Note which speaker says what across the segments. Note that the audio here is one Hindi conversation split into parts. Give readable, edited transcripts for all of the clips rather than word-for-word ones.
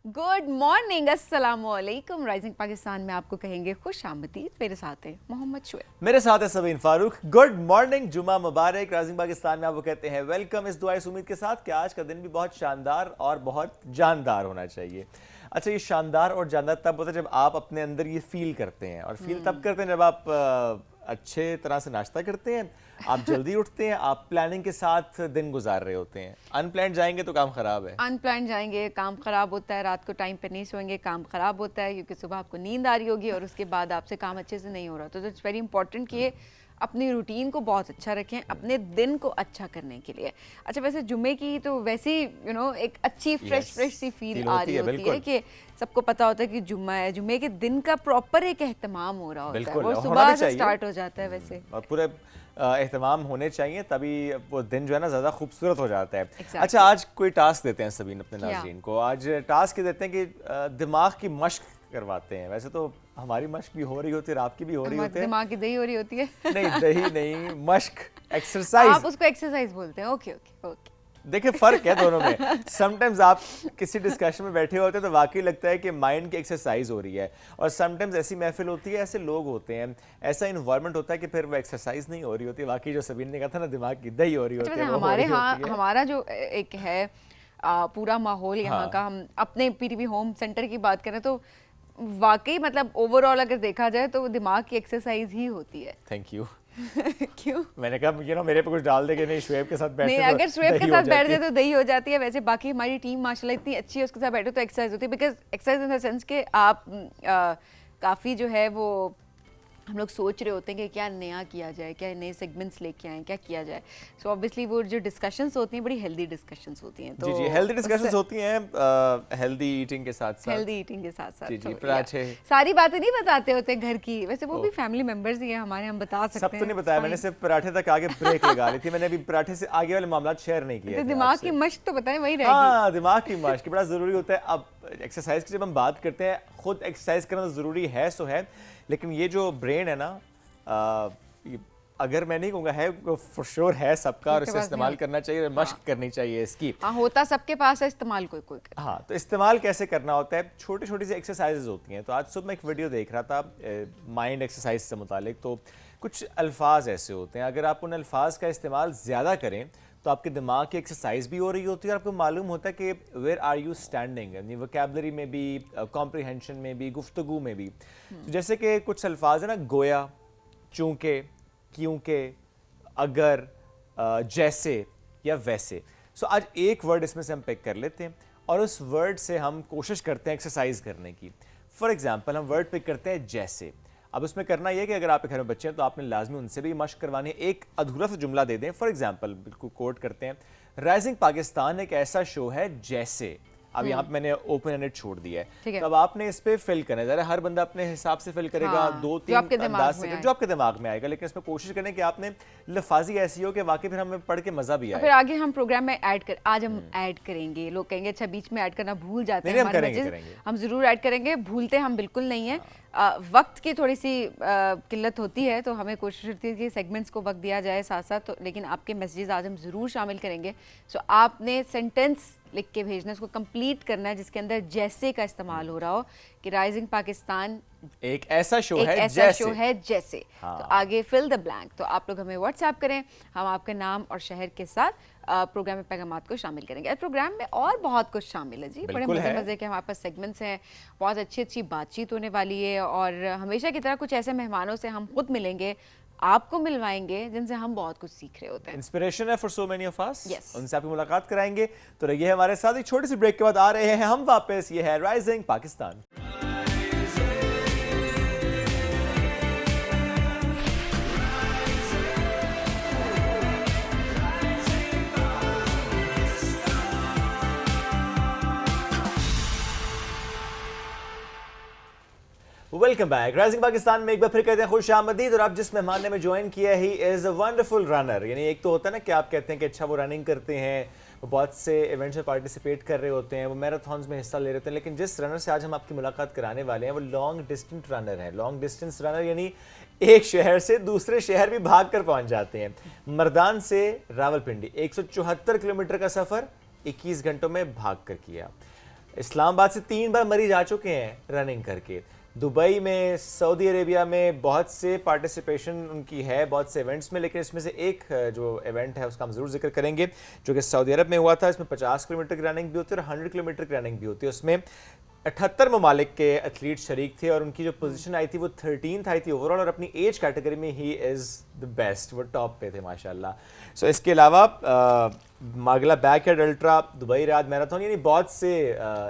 Speaker 1: गुड मॉर्निंग, अस्सलाम वालेकुम। राइजिंग पाकिस्तान में आपको कहेंगे खुश आमदीद। मेरे साथ है मोहम्मद शुएब,
Speaker 2: मेरे साथ है सबीन फारूक। गुड मॉर्निंग, जुमा मुबारक। राइजिंग पाकिस्तान में आपको कहते हैं वेलकम, इस दुआ इस उम्मीद के साथ कि आज का दिन भी बहुत शानदार और बहुत जानदार होना चाहिए। अच्छा, ये शानदार और जानदार तब होता है जब आप अपने अंदर ये फील करते हैं, और फील तब करते हैं जब आप अच्छे तरह से नाश्ता करते हैं, आप जल्दी उठते हैं, आप प्लानिंग के साथ दिन गुजार रहे होते हैं। अनप्लान जाएंगे तो काम खराब है,
Speaker 1: अनप्लान जाएंगे काम खराब होता है, रात को टाइम पे नहीं सोएंगे काम खराब होता है, क्योंकि सुबह आपको नींद आ रही होगी और उसके बाद आपसे काम अच्छे से नहीं हो रहा। तो इट्स वेरी इंपॉर्टेंट कि ये अपनी रूटीन को बहुत अच्छा रखें अपने दिन को अच्छा करने के लिए। अच्छा, वैसे जुम्मे की तो वैसे ही एक अच्छी फ्रेश सी फील आ रही होती है कि सबको पता होता है कि जुम्मा है, जुम्मे के दिन का प्रॉपर एक एहतमाम हो रहा होता है, वो सुबह से स्टार्ट हो जाता है वैसे,
Speaker 2: और पूरे एहतमाम होने चाहिए, तभी वो दिन जो है ना ज़्यादा खूबसूरत हो जाता है। अच्छा, आज कोई टास्क देते हैं सबीन अपने नाज़रीन को। आज टास्क देते हैं कि दिमाग की मश्क करवाते हैं। वैसे तो हमारी मश्क भी हो रही होती है, आपकी भी हो रही होती है।
Speaker 1: दिमाग की दही हो रही होती है
Speaker 2: नहीं, दही नहीं, मश्क, एक्सरसाइज।
Speaker 1: आप उसको एक्सरसाइज बोलते हैं। ओके ओके ओके,
Speaker 2: देखिए फर्क है दोनों में। समटाइम्स आप किसी डिस्कशन में बैठे होते हैं तो वाकई लगता है कि माइंड की एक्सरसाइज हो रही है, और समटाइम्स ऐसी महफिल होती है, ऐसे लोग होते हैं, ऐसा इन्वायरमेंट होता है कि फिर वो एक्सरसाइज नहीं हो रही होती। वाकई जो सबीन ने कहा था ना, दिमाग की दही हो रही होती है।
Speaker 1: हमारे यहाँ हमारा जो एक है पूरा माहौल यहाँ का, हम अपने पीटीवी होम सेंटर की बात करें तो वाकई मतलब ओवरऑल अगर देखा जाए तो दिमाग की एक्सरसाइज ही होती है।
Speaker 2: Thank you.
Speaker 1: क्यों?
Speaker 2: मैंने कहा मेरे पे कुछ डाल दे कि नहीं, शुएब के साथ बैठे
Speaker 1: नहीं,
Speaker 2: तो
Speaker 1: अगर शुएब के साथ बैठ जाए तो दही हो जाती है। वैसे बाकी हमारी टीम माशाल्लाह इतनी अच्छी है, उसके साथ बैठो तो एक्सरसाइज होती है। Because exercise in the sense के आप काफ़ी जो है वो हम लोग सोच रहे होते हैं कि क्या नया किया जाए, क्या नए सेगमेंट्स लेके आए, क्या किया जाए। सो ऑब्वियसली वो जो डिस्कशंस होती हैं बड़ी हेल्दी डिस्कशंस होती हैं। तो
Speaker 2: जी, हेल्दी डिस्कशंस होती हैं, हेल्दी ईटिंग के साथ साथ,
Speaker 1: हेल्दी ईटिंग के साथ साथ।
Speaker 2: जी, पराठे,
Speaker 1: सारी बातें नहीं बताते होते घर की। वैसे वो भी फैमिली मेंबर्स ही हैं हमारे, हम बता सकते हैं।
Speaker 2: सब तो नहीं बताया मैंने, सिर्फ पराठे तक आगे ब्रेक लगा ली थी। मैंने अभी पराठे से आगे वाले मामला शेयर नहीं किए।
Speaker 1: दिमाग की मश्क तो बताएं, वही रहेगी।
Speaker 2: हाँ, दिमाग की मश्क बड़ा जरूरी होता है। अब एक्सरसाइज की जब हम बात करते हैं, खुद एक्सरसाइज करना जरूरी है सो है, लेकिन ये जो ब्रेन है ना, अगर मैं नहीं कहूँगा है, फॉर श्योर है सबका, और इसे इस्तेमाल करना चाहिए, मश्क करनी चाहिए इसकी।
Speaker 1: हाँ, होता सबके पास है, इस्तेमाल कोई कोई कर।
Speaker 2: हाँ, तो इस्तेमाल कैसे करना होता है, छोटी छोटी सी एक्सरसाइजेज होती हैं। तो आज सुबह मैं एक वीडियो देख रहा था माइंड एक्सरसाइज से मुतालिक। तो कुछ अल्फाज ऐसे होते हैं, अगर आप उन अल्फाज का इस्तेमाल ज़्यादा करें तो आपके दिमाग की एक्सरसाइज भी हो रही होती है, और आपको मालूम होता है कि वेयर आर यू स्टैंडिंग, यानी वोकैबुलरी में भी, कॉम्प्रिहेंशन में भी, गुफ्तगू में भी। तो जैसे कि कुछ अल्फाज है ना, गोया, चूंकि, क्योंकि, अगर, जैसे या वैसे। सो आज एक वर्ड इसमें से हम पिक कर लेते हैं और उस वर्ड से हम कोशिश करते हैं एक्सरसाइज करने की। फॉर एग्जाम्पल, हम वर्ड पिक करते हैं जैसे। अब उसमें करना यह कि अगर आपके घर में बच्चे हैं तो आपने लाजमी उनसे भी मश्क करवानी है। एक अधूरा सा जुमला दे दें। फॉर एग्जाम्पल, बिल्कुल कोट करते हैं, राइजिंग पाकिस्तान एक ऐसा शो है जैसे। अब यहाँ पे मैंने ओपन एंडेड छोड़ दिया है, तो अब आपने इस पे फिल करना है। ज़रा हर बंदा अपने हिसाब से फिल करेगा,
Speaker 1: हाँ,
Speaker 2: 2-3 अंदाज से जो आपके दिमाग में आएगा, लेकिन इसमें कोशिश करें कि आपने लफाजी ऐसी हो कि वाकई फिर हमें पढ़ के मजा भी आए।
Speaker 1: फिर आगे हम प्रोग्राम में आज हम ऐड करेंगे। लोग कहेंगे अच्छा बीच में ऐड करना भूल जाते हैं, हम जरूर ऐड करेंगे, भूलते हम बिल्कुल नहीं है। वक्त की थोड़ी सी किल्लत होती है, तो हमें कोशिश होती है कि सेगमेंट्स को वक्त दिया जाए साथ साथ। तो लेकिन आपके मैसेजेस आज हम ज़रूर शामिल करेंगे। सो आपने सेंटेंस लिख के भेजना है, उसको कंप्लीट करना है जिसके अंदर जैसे का इस्तेमाल हो रहा हो, कि राइजिंग पाकिस्तान
Speaker 2: एक ऐसा शो है
Speaker 1: जैसे। हाँ। तो आगे फिल द ब्लैंक। तो आप लोग हमें व्हाट्सएप करें, हम आपके नाम और शहर के साथ प्रोग्राम में पैगामात को शामिल करेंगे। प्रोग्राम में और बहुत कुछ शामिल है जी, बड़े मजे के हमारे पास सेगमेंट्स हैं, बहुत अच्छी बातचीत होने वाली है, और हमेशा की तरह कुछ ऐसे मेहमानों से हम खुद मिलेंगे, आपको मिलवाएंगे, जिनसे हम बहुत कुछ सीख रहे होते हैं।
Speaker 2: इंस्पिरेशन है for so many of us. उनसे आपकी मुलाकात कराएंगे। तो रहिए हमारे साथ। एक छोटी सी ब्रेक के बाद आ रहे हैं हम वापस। ये है rising Pakistan. Welcome back. Rising Pakistan में एक बार फिर कहते हैं खुश आमदीद। और आप जिस मेहमान ने में ज्वाइन किया he is a wonderful runner. यानी एक तो होता है ना कि आप कहते हैं कि अच्छा वो रनिंग करते हैं, वो बहुत से इवेंट्स में पार्टिसिपेट कर रहे होते हैं, वो मैराथन्स में हिस्सा ले रहे होते हैं, लेकिन जिस रनर से आज हम आपकी मुलाकात कराने वाले हैं वो लॉन्ग डिस्टेंस रनर है। लॉन्ग डिस्टेंस रनर यानी एक शहर से दूसरे शहर भी भाग कर पहुँच जाते हैं। मर्दान से रावलपिंडी 174 किलोमीटर का सफ़र 21 घंटों में भाग कर किया। इस्लामाबाद से 3 बार मरीज आ चुके हैं रनिंग करके। दुबई में, सऊदी अरेबिया में बहुत से पार्टिसिपेशन उनकी है, बहुत से इवेंट्स में, लेकिन इसमें से एक जो इवेंट है उसका हम ज़रूर जिक्र करेंगे जो कि सऊदी अरब में हुआ था। इसमें 50 किलोमीटर की रनिंग भी होती है और 100 किलोमीटर की रनिंग भी होती है। उसमें 78 ममालिक के एथलीट शरीक थे और उनकी जो पोजीशन आई थी वो 13th आई थी ओवरऑल, और अपनी एज कैटेगरी में ही इज़ द बेस्ट, वो टॉप पे थे माशाल्लाह। सो इसके अलावा मागला backyard ultra, Dubai Riyadh marathon, यानी बहुत से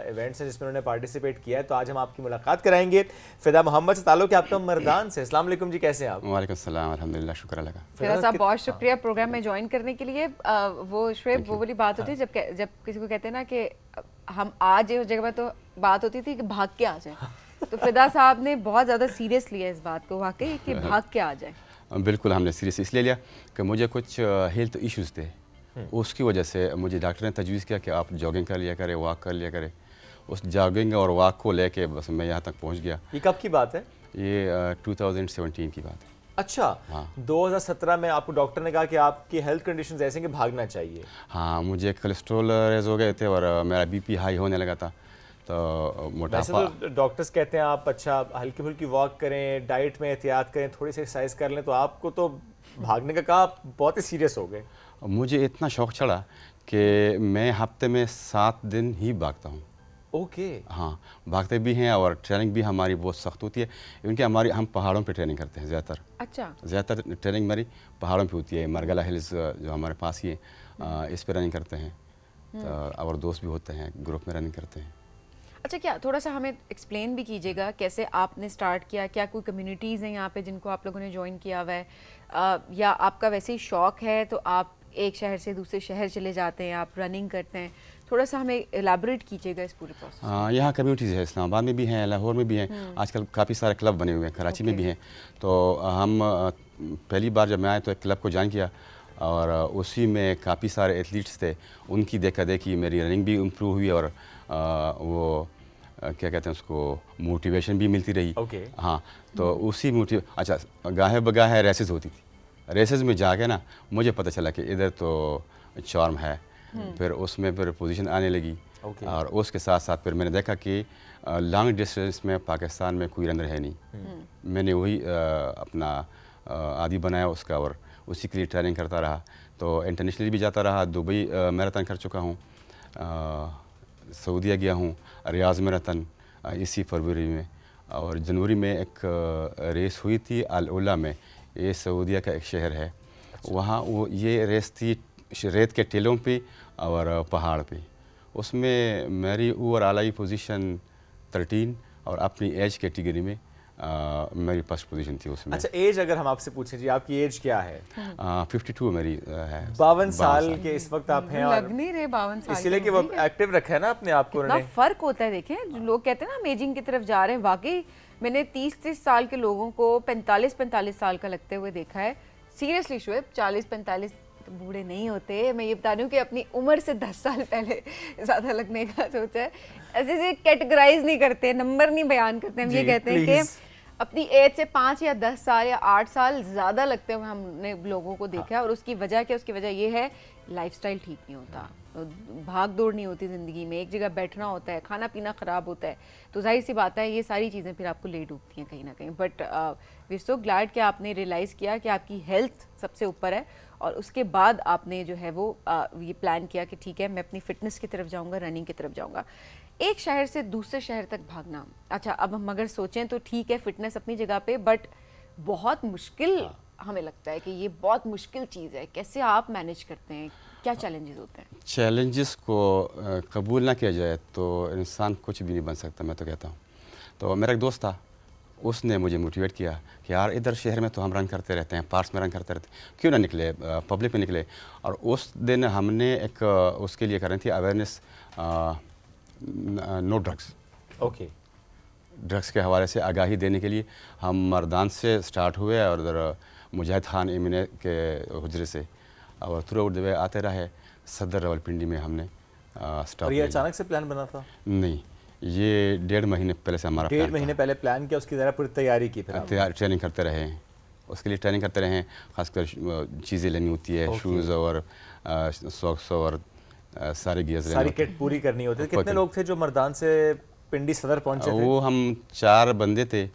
Speaker 2: इवेंट्स हैं जिसमें उन्होंने पार्टिसिपेट किया है। तो आज हम आपकी मुलाकात कराएंगे फिदा मोहम्मद से, ताल्लुक़ है आपका मरदान से। अस्सलाम वालेकुम जी, कैसे हैं आप?
Speaker 3: वालेकुम सलाम, अल्हम्दुलिल्लाह, शुक्र अल्लाह का।
Speaker 1: फिदा साहब बहुत शुक्रिया प्रोग्राम में ज्वाइन करने के लिए। वो शुएब, वो वाली बात होती है जब किसी को कहते हैं ना कि हम आज उस जगह पर, तो बात होती थी कि भाग के आ जाए, तो फिदा साहब ने बहुत ज़्यादा सीरियस लिया इस बात को वाकई कि भाग के आ जाए।
Speaker 3: बिल्कुल हमने सीरियस इसलिए लिया कि मुझे कुछ हेल्थ इश्यूज़ थे, उसकी वजह से मुझे डॉक्टर ने तजवीज़ किया कि आप जॉगिंग कर लिया करें, वॉक कर लिया करें। उस जॉगिंग और वॉक को लेके बस मैं यहाँ तक पहुँच गया।
Speaker 2: ये कब की बात है?
Speaker 3: ये 2017 की बात है।
Speaker 2: अच्छा,
Speaker 3: हाँ।
Speaker 2: 2017 में आपको डॉक्टर ने कहा कि आपकी हेल्थ कंडीशंस ऐसे हैं कि भागना चाहिए।
Speaker 3: हाँ, मुझे कोलेस्ट्रॉल रेज हो गए थे और मेरा बीपी हाई होने लगा था, तो मोटापा।
Speaker 2: वैसे तो डॉक्टर्स कहते हैं आप अच्छा हल्की फुल्की वॉक करें, डाइट में एहतियात करें, थोड़ी सी एक्सरसाइज कर लें, तो आपको तो भागने का कहा, आप बहुत ही सीरियस हो गए।
Speaker 3: मुझे इतना शौक़ चढ़ा कि मैं हफ्ते में 7 दिन ही भागता हूँ।
Speaker 2: ओके।
Speaker 3: हाँ, भागते भी हैं और ट्रेनिंग भी हमारी बहुत सख्त होती है, क्योंकि हम पहाड़ों पे ट्रेनिंग करते हैं ज़्यादातर।
Speaker 1: अच्छा।
Speaker 3: ज़्यादातर ट्रेनिंग हमारी पहाड़ों पे होती है। मरगला हिल्स जो हमारे पास ही है, इस पे रनिंग करते हैं, तो और दोस्त भी होते हैं, ग्रुप में रनिंग करते हैं।
Speaker 1: अच्छा, क्या थोड़ा सा हमें एक्सप्लेन भी कीजिएगा कैसे आपने स्टार्ट किया? क्या कोई कम्युनिटीज़ हैं यहाँ पे जिनको आप लोगों ने ज्वाइन किया हुआ है, या आपका वैसे ही शौक़ है तो आप एक शहर से दूसरे शहर चले जाते हैं, आप रनिंग करते हैं? थोड़ा सा हमें एलाबोरेट कीजिएगा इस पूरे प्रोसेस।
Speaker 3: यहाँ कम्युनिटीज़ है, इस्लामाबाद में भी हैं, लाहौर में भी हैं, आजकल काफ़ी सारे क्लब बने हुए हैं, कराची में भी हैं। तो हम पहली बार जब मैं आया तो एक क्लब को ज्वाइन किया और उसी में काफ़ी सारे एथलीट्स थे। उनकी देखा देखी मेरी रनिंग भी इम्प्रूव हुई और वो क्या कहते हैं उसको, मोटिवेशन भी मिलती रही।
Speaker 2: ओके।
Speaker 3: हाँ, तो उसी अच्छा, गाहे बगाहे रेसेस होती थी, रेसेस में जाके ना मुझे पता चला कि इधर तो चार्म है। फिर उसमें फिर पोजीशन आने लगी। और उसके साथ साथ फिर मैंने देखा कि लॉन्ग डिस्टेंस में पाकिस्तान में कोई रनर है नहीं। मैंने वही अपना आदी बनाया उसका और उसी के लिए ट्रेनिंग करता रहा। तो इंटरनेशनली भी जाता रहा, दुबई मैराथन कर चुका हूँ, सऊदीया गया हूँ, रियाज मैराथन इसी फरवरी में, और जनवरी में एक रेस हुई थी अल उला में, ये सऊदीया का एक शहर है। वहाँ वो ये रेस थी रेत के टीलों पे और पहाड़ पे। उसमें मेरी ओवरऑल आई पोजीशन 13 और अपनी एज कैटेगरी में मेरी फर्स्ट पोजीशन थी उसमें।
Speaker 2: अच्छा, एज अगर हम आपसे पूछें जी, आपकी एज क्या है?
Speaker 3: 52 मेरी है।
Speaker 2: 52 साल के इस वक्त आप हैं,
Speaker 1: लग नहीं रहे 52 साल,
Speaker 2: इसीलिए कि वो एक्टिव रखा है ना अपने आप को।
Speaker 1: कितना फर्क होता है। देखें, जो लोग कहते हैं ना हम एजिंग की तरफ जा रहे हैं, वाकई मैंने 30-30 साल के लोगों को 45-45 साल का लगते हुए देखा है। सीरियसली शुएब, 40-45 बूढ़े नहीं होते। मैं ये बता रही हूँ कि अपनी उम्र से 10 साल पहले ज़्यादा लगने का सोचा है। ऐसे कैटेगराइज नहीं करते, नंबर नहीं बयान करते, हम ये कहते हैं कि अपनी एज से 5 या 10 साल या 8 साल ज़्यादा लगते हुए हमने लोगों को देखा है। और उसकी वजह क्या? उसकी वजह ये है लाइफस्टाइल ठीक नहीं होता, भाग दौड़ नहीं होती ज़िंदगी में, एक जगह बैठना होता है, खाना पीना ख़राब होता है, तो जाहिर सी बात है ये सारी चीज़ें फिर आपको ले डूबती हैं कहीं ना कहीं। बट वी सो ग्लैड कि आपने रियलाइज़ किया कि आपकी हेल्थ सबसे ऊपर है, और उसके बाद आपने जो है वो ये प्लान किया कि ठीक है मैं अपनी फ़िटनेस की तरफ जाऊँगा, रनिंग की तरफ जाऊँगा। एक शहर से दूसरे शहर तक भागना, अच्छा अब हम अगर सोचें तो ठीक है फ़िटनेस अपनी जगह पे, बट बहुत मुश्किल हमें लगता है कि ये बहुत मुश्किल चीज़ है। कैसे आप मैनेज करते हैं? क्या चैलेंजेस होते हैं?
Speaker 3: चैलेंजेस को कबूल ना किया जाए तो इंसान कुछ भी नहीं बन सकता, मैं तो कहता हूँ। तो मेरा एक दोस्त था, उसने मुझे मोटिवेट किया कि यार इधर शहर में तो हम रन करते रहते हैं, पार्क्स में रन करते रहते हैं, क्यों ना निकले पब्लिक में निकले। और उस दिन हमने एक उसके लिए करनी थी awareness, no drugs.
Speaker 2: Okay.
Speaker 3: Drugs के हवाले से आगाही देने के लिए हम मर्दान से स्टार्ट हुए और उधर मुजाहिद खान इमिने के हुजरे से और थ्रू आउट द वे आते रहे। सदर रावलपिंडी में हमने स्टॉप।
Speaker 2: और ये अचानक से प्लान बना था?
Speaker 3: नहीं, ये 1.5 महीने पहले से हमारा
Speaker 2: 1.5 महीने पहले प्लान किया, उसकी ज़रा पूरी तैयारी की, फिर
Speaker 3: ट्रेनिंग करते रहे हैं, उसके लिए ट्रेनिंग करते रहे हैं। खासकर चीज़ें लेनी होती है, शूज़ और सॉक्स और सारे गियर्स लेने
Speaker 2: सारी
Speaker 3: होते
Speaker 2: किट पूरी करनी होती है।
Speaker 3: ऊपर
Speaker 2: कितने
Speaker 3: की।
Speaker 2: लोग थे जो मर्दान से पिंडी सदर पहुंचे थे?
Speaker 3: वो हम 4 बंदे थे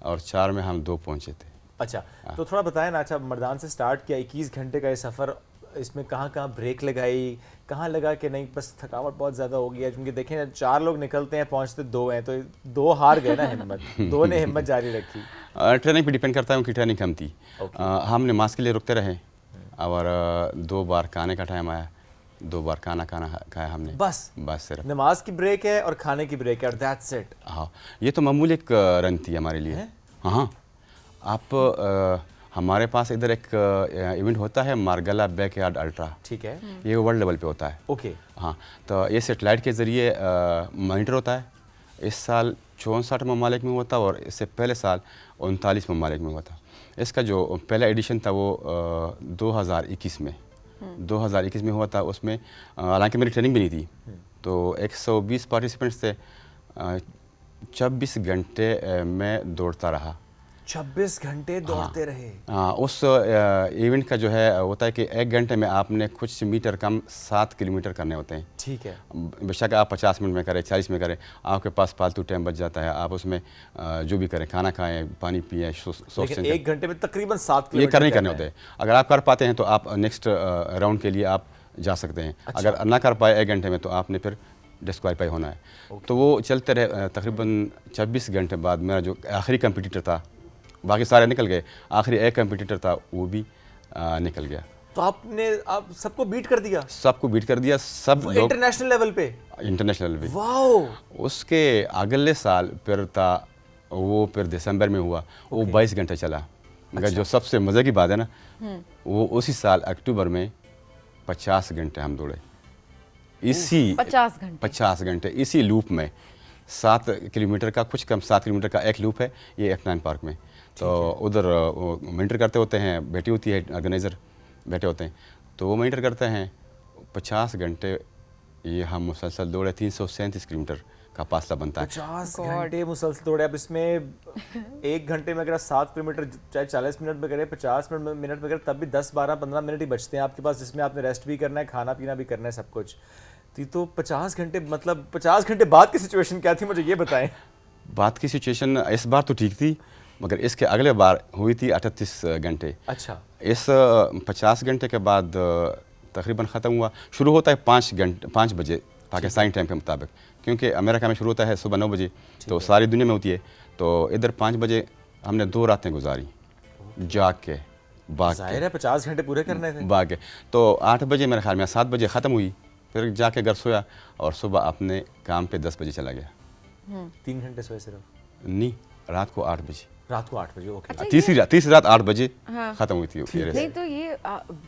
Speaker 3: और 4 में हम 2 पहुंचे थे।
Speaker 2: अच्छा, तो थोड़ा बताएं ना। अच्छा, मर्दान से स्टार्ट किया, 21 घंटे का ये सफ़र, इसमें कहाँ कहाँ ब्रेक लगाई, कहाँ लगा कि नहीं बस थकावट बहुत ज़्यादा हो गई है? क्योंकि देखें 4 लोग निकलते हैं, पहुँचते 2 हैं, तो 2 हार गए ना हिम्मत। 2 ने हिम्मत जारी रखी।
Speaker 3: ट्रेनिंग पे डिपेंड करता है, उनकी ट्रेनिंग कम थी। हमने मास्क के लिए रुकते रहे और 2 बार खाने का टाइम आया, 2 बार खाना खाया हमने,
Speaker 2: बस
Speaker 3: सिर्फ।
Speaker 2: नमाज की ब्रेक है और खाने की ब्रेक है और दैट्स इट।
Speaker 3: हाँ, ये तो मामूली एक रन थी हमारे लिए। हाँ, आप हमारे पास इधर एक इवेंट होता है मार्गला बैकयार्ड अल्ट्रा,
Speaker 2: ठीक है,
Speaker 3: ये वर्ल्ड लेवल पे होता है।
Speaker 2: ओके।
Speaker 3: हाँ, तो ये सेटेलाइट के ज़रिए मॉनिटर होता है। इस साल 64 ममालिक में हुआ था और इससे पहले साल 39 ममालिक में हुआ था। इसका जो पहला एडिशन था वो 2021 में 2021 में हुआ था। उसमें हालांकि मेरी ट्रेनिंग भी नहीं थी, तो 120 पार्टिसिपेंट्स थे। 26 घंटे मैं दौड़ता रहा।
Speaker 2: 26 घंटे दौड़ते रहे?
Speaker 3: हाँ, उस इवेंट का जो है होता है कि 1 घंटे में आपने कुछ मीटर कम 7 किलोमीटर करने होते हैं।
Speaker 2: ठीक है।
Speaker 3: बेशक आप 50 मिनट में करें, 40 में करें, आपके पास फालतू टाइम बच जाता है। आप उसमें जो भी करें, खाना खाएं, पानी पिएं,
Speaker 2: लेकिन 1 घंटे में तकरीबन 7
Speaker 3: ये
Speaker 2: किलोमीटर
Speaker 3: करने होते हैं। अगर आप कर पाते हैं तो आप नेक्स्ट राउंड के लिए आप जा सकते हैं। अगर ना कर पाए 1 घंटे में तो आपने फिर डिस्क्वालीफाई होना है। तो वो चलते रहे। तकरीबन 26 घंटे बाद मेरा जो आखिरी कंपटीटर था, बाकी सारे निकल गए, आखिरी एक कंपटीटर था वो भी निकल गया।
Speaker 2: तो आप सबको बीट कर दिया?
Speaker 3: सबको बीट कर दिया, सब लोग
Speaker 2: इंटरनेशनल लेवल पे।
Speaker 3: इंटरनेशनल लेवल पे।
Speaker 2: वाओ! उसके
Speaker 3: अगले साल फिर था वो, फिर दिसंबर में हुआ, वो 22 घंटे चला। मगर जो सबसे मज़े की बात है ना, वो उसी साल अक्टूबर में 50 घंटे हम दौड़े। इसी 50 घंटे इसी लूप में 7 किलोमीटर का, कुछ कम 7 किलोमीटर का एक लूप है ये F9 पार्क में। तो उधर मॉनिटर करते होते हैं, बैठी होती है ऑर्गेनाइज़र, बैठे होते हैं, तो वो मॉनिटर करते हैं। 50 घंटे ये हम मुसलसल दौड़े, 337 किलोमीटर का फासला बनता है।
Speaker 2: 50 घंटे मुसलसल दौड़े। अब इसमें 1 घंटे में अगर 7 किलोमीटर चाहे 40 मिनट में करें, 50 मिनट में करें, तब भी 10, 12, 15 मिनट ही बचते हैं आपके पास, जिसमें आपने रेस्ट भी करना है, खाना पीना भी करना है, सब कुछ। तो 50 घंटे, मतलब 50 घंटे बाद की सिचुएशन क्या थी, मुझे ये बताएं।
Speaker 3: बात की सिचुएशन इस बार तो ठीक थी, मगर इसके अगले बार हुई थी 38 घंटे।
Speaker 2: अच्छा।
Speaker 3: इस 50 घंटे के बाद तकरीबन ख़त्म हुआ। शुरू होता है 5 बजे पाकिस्तानी टाइम के मुताबिक, क्योंकि अमेरिका में शुरू होता है सुबह 9 बजे, तो सारी दुनिया में होती है। तो इधर 5 बजे हमने 2 रातें गुजारी जाग के,
Speaker 2: जाहिर है 50 घंटे पूरे करने थे।
Speaker 3: भाग के। तो 8 बजे मेरे ख्याल में 7 बजे ख़त्म हुई, फिर जाके घर सोया और सुबह अपने काम पे 10 बजे चला गया।
Speaker 2: 3 घंटे सोए सिर्फ?
Speaker 3: नहीं, रात को 8 बजे।
Speaker 2: रात को 8 बजे, ओके।
Speaker 1: अच्छा,
Speaker 3: तीसरी रात 8 बजे खत्म हुई थी ये रेस।
Speaker 1: नहीं तो ये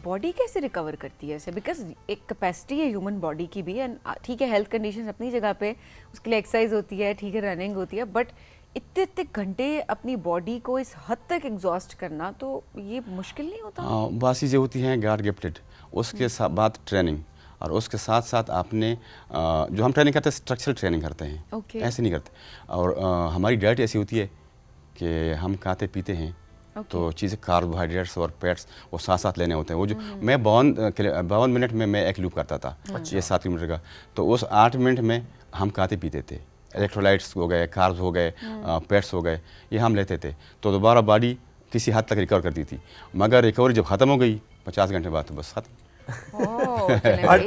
Speaker 1: बॉडी कैसे रिकवर करती है ऐसे? बिकॉज एक कैपेसिटी है ह्यूमन बॉडी की भी, एंड ठीक है हेल्थ कंडीशंस अपनी जगह पे, उसके लिए एक्सरसाइज होती है, ठीक है रनिंग होती है, बट इतने घंटे अपनी बॉडी को इस हद तक एग्जॉस्ट करना तो ये मुश्किल नहीं होता?
Speaker 3: बहुत चीज़ें होती हैं गॉड गिफ्टेड। उसके बाद ट्रेनिंग, और उसके साथ साथ आपने जो हम ट्रेनिंग करते हैं स्ट्रक्चरल ट्रेनिंग करते हैं, ऐसे नहीं करते। और हमारी डाइट ऐसी होती है कि हम खाते पीते हैं, तो चीज़ें कार्बोहाइड्रेट्स और फैट्स वो साथ साथ लेने होते हैं। वो जो मैं 52 मिनट में मैं एक लूप करता था, ये 7 किलोमीटर का, तो उस 8 मिनट में हम खाते पीते थे। इलेक्ट्रोलाइट्स हो गए, कार्ब्स हो गए, फैट्स हो गए, ये हम लेते थे, तो दोबारा बॉडी किसी हद तक रिकवर करती थी। मगर रिकवरी जब ख़त्म हो गई 50 घंटे बाद, तो बस ख़त्म।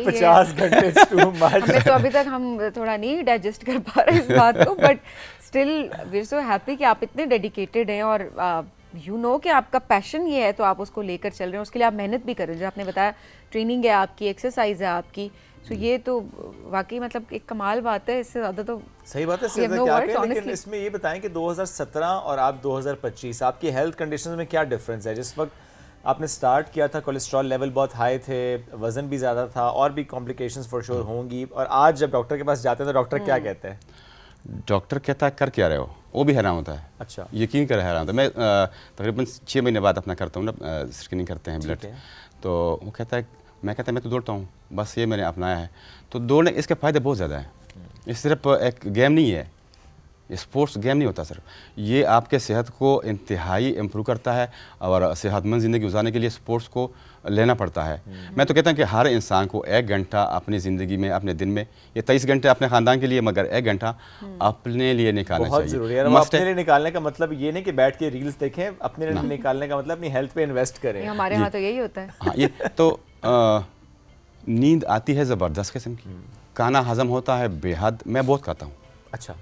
Speaker 2: 50 घंटे
Speaker 1: हमें तो अभी तक हम थोड़ा नहीं डाइजेस्ट कर पा रहे इस बात को, but still we are so happy कि आप इतने डेडिकेटेड हैं और यू नो कि आपका पैशन ये है, तो आप उसको लेकर चल रहे हैं, उसके लिए आप मेहनत भी कर रहे हैं। जो आपने बताया ट्रेनिंग है आपकी, एक्सरसाइज है आपकी, तो ये तो वाकई मतलब एक कमाल बात है। इससे ज़्यादा तो
Speaker 2: सही बात है, क्या कहें। लेकिन इसमें ये बताएं कि 2017 और आप 2025 आपकी हेल्थ कंडीशंस में क्या डिफरेंस है? जिस वक्त आपने स्टार्ट किया था कोलेस्ट्रॉल लेवल बहुत हाई थे, वज़न भी ज़्यादा था, और भी कॉम्प्लिकेशंस फॉर श्योर होंगी, और आज जब डॉक्टर के पास जाते हैं तो डॉक्टर क्या कहते हैं?
Speaker 3: डॉक्टर कहता है कर क्या रहे हो, वो भी हैरान होता है।
Speaker 2: अच्छा।
Speaker 3: यकीन कर हैरान होता है। मैं तकरीबन 6 महीने बाद अपना करता हूँ ना, स्क्रीनिंग करते हैं ब्लड, तो वो कहता है, मैं कहता है मैं तो दौड़ता हूँ, बस ये मैंने अपनाया है। तो दौड़ने इसके फ़ायदे बहुत ज़्यादा हैं। ये सिर्फ एक गेम नहीं है, ये स्पोर्ट्स गेम नहीं होता सर, ये आपके सेहत को इंतहाई इम्प्रूव करता है और सेहतमंद ज़िंदगी गुजारने के लिए स्पोर्ट्स को लेना पड़ता है। मैं तो कहता हूँ कि हर इंसान को 1 घंटा अपनी ज़िंदगी में, अपने दिन में, ये 23 घंटे अपने ख़ानदान के लिए, मगर 1 घंटा अपने लिए निकालना
Speaker 2: बहुत
Speaker 3: चाहिए।
Speaker 2: जरूरी है। और अपने लिए निकालने का मतलब ये नहीं कि बैठ के रील्स देखें, अपने लिए निकालने का मतलब अपनी हेल्थ पे इन्वेस्ट करें।
Speaker 1: हमारे यहाँ तो यही होता है।
Speaker 3: हाँ, ये तो नींद आती है ज़बरदस्त किस्म की, खाना हज़म होता है बेहद। मैं बहुत खाता हूँ।
Speaker 2: अच्छा,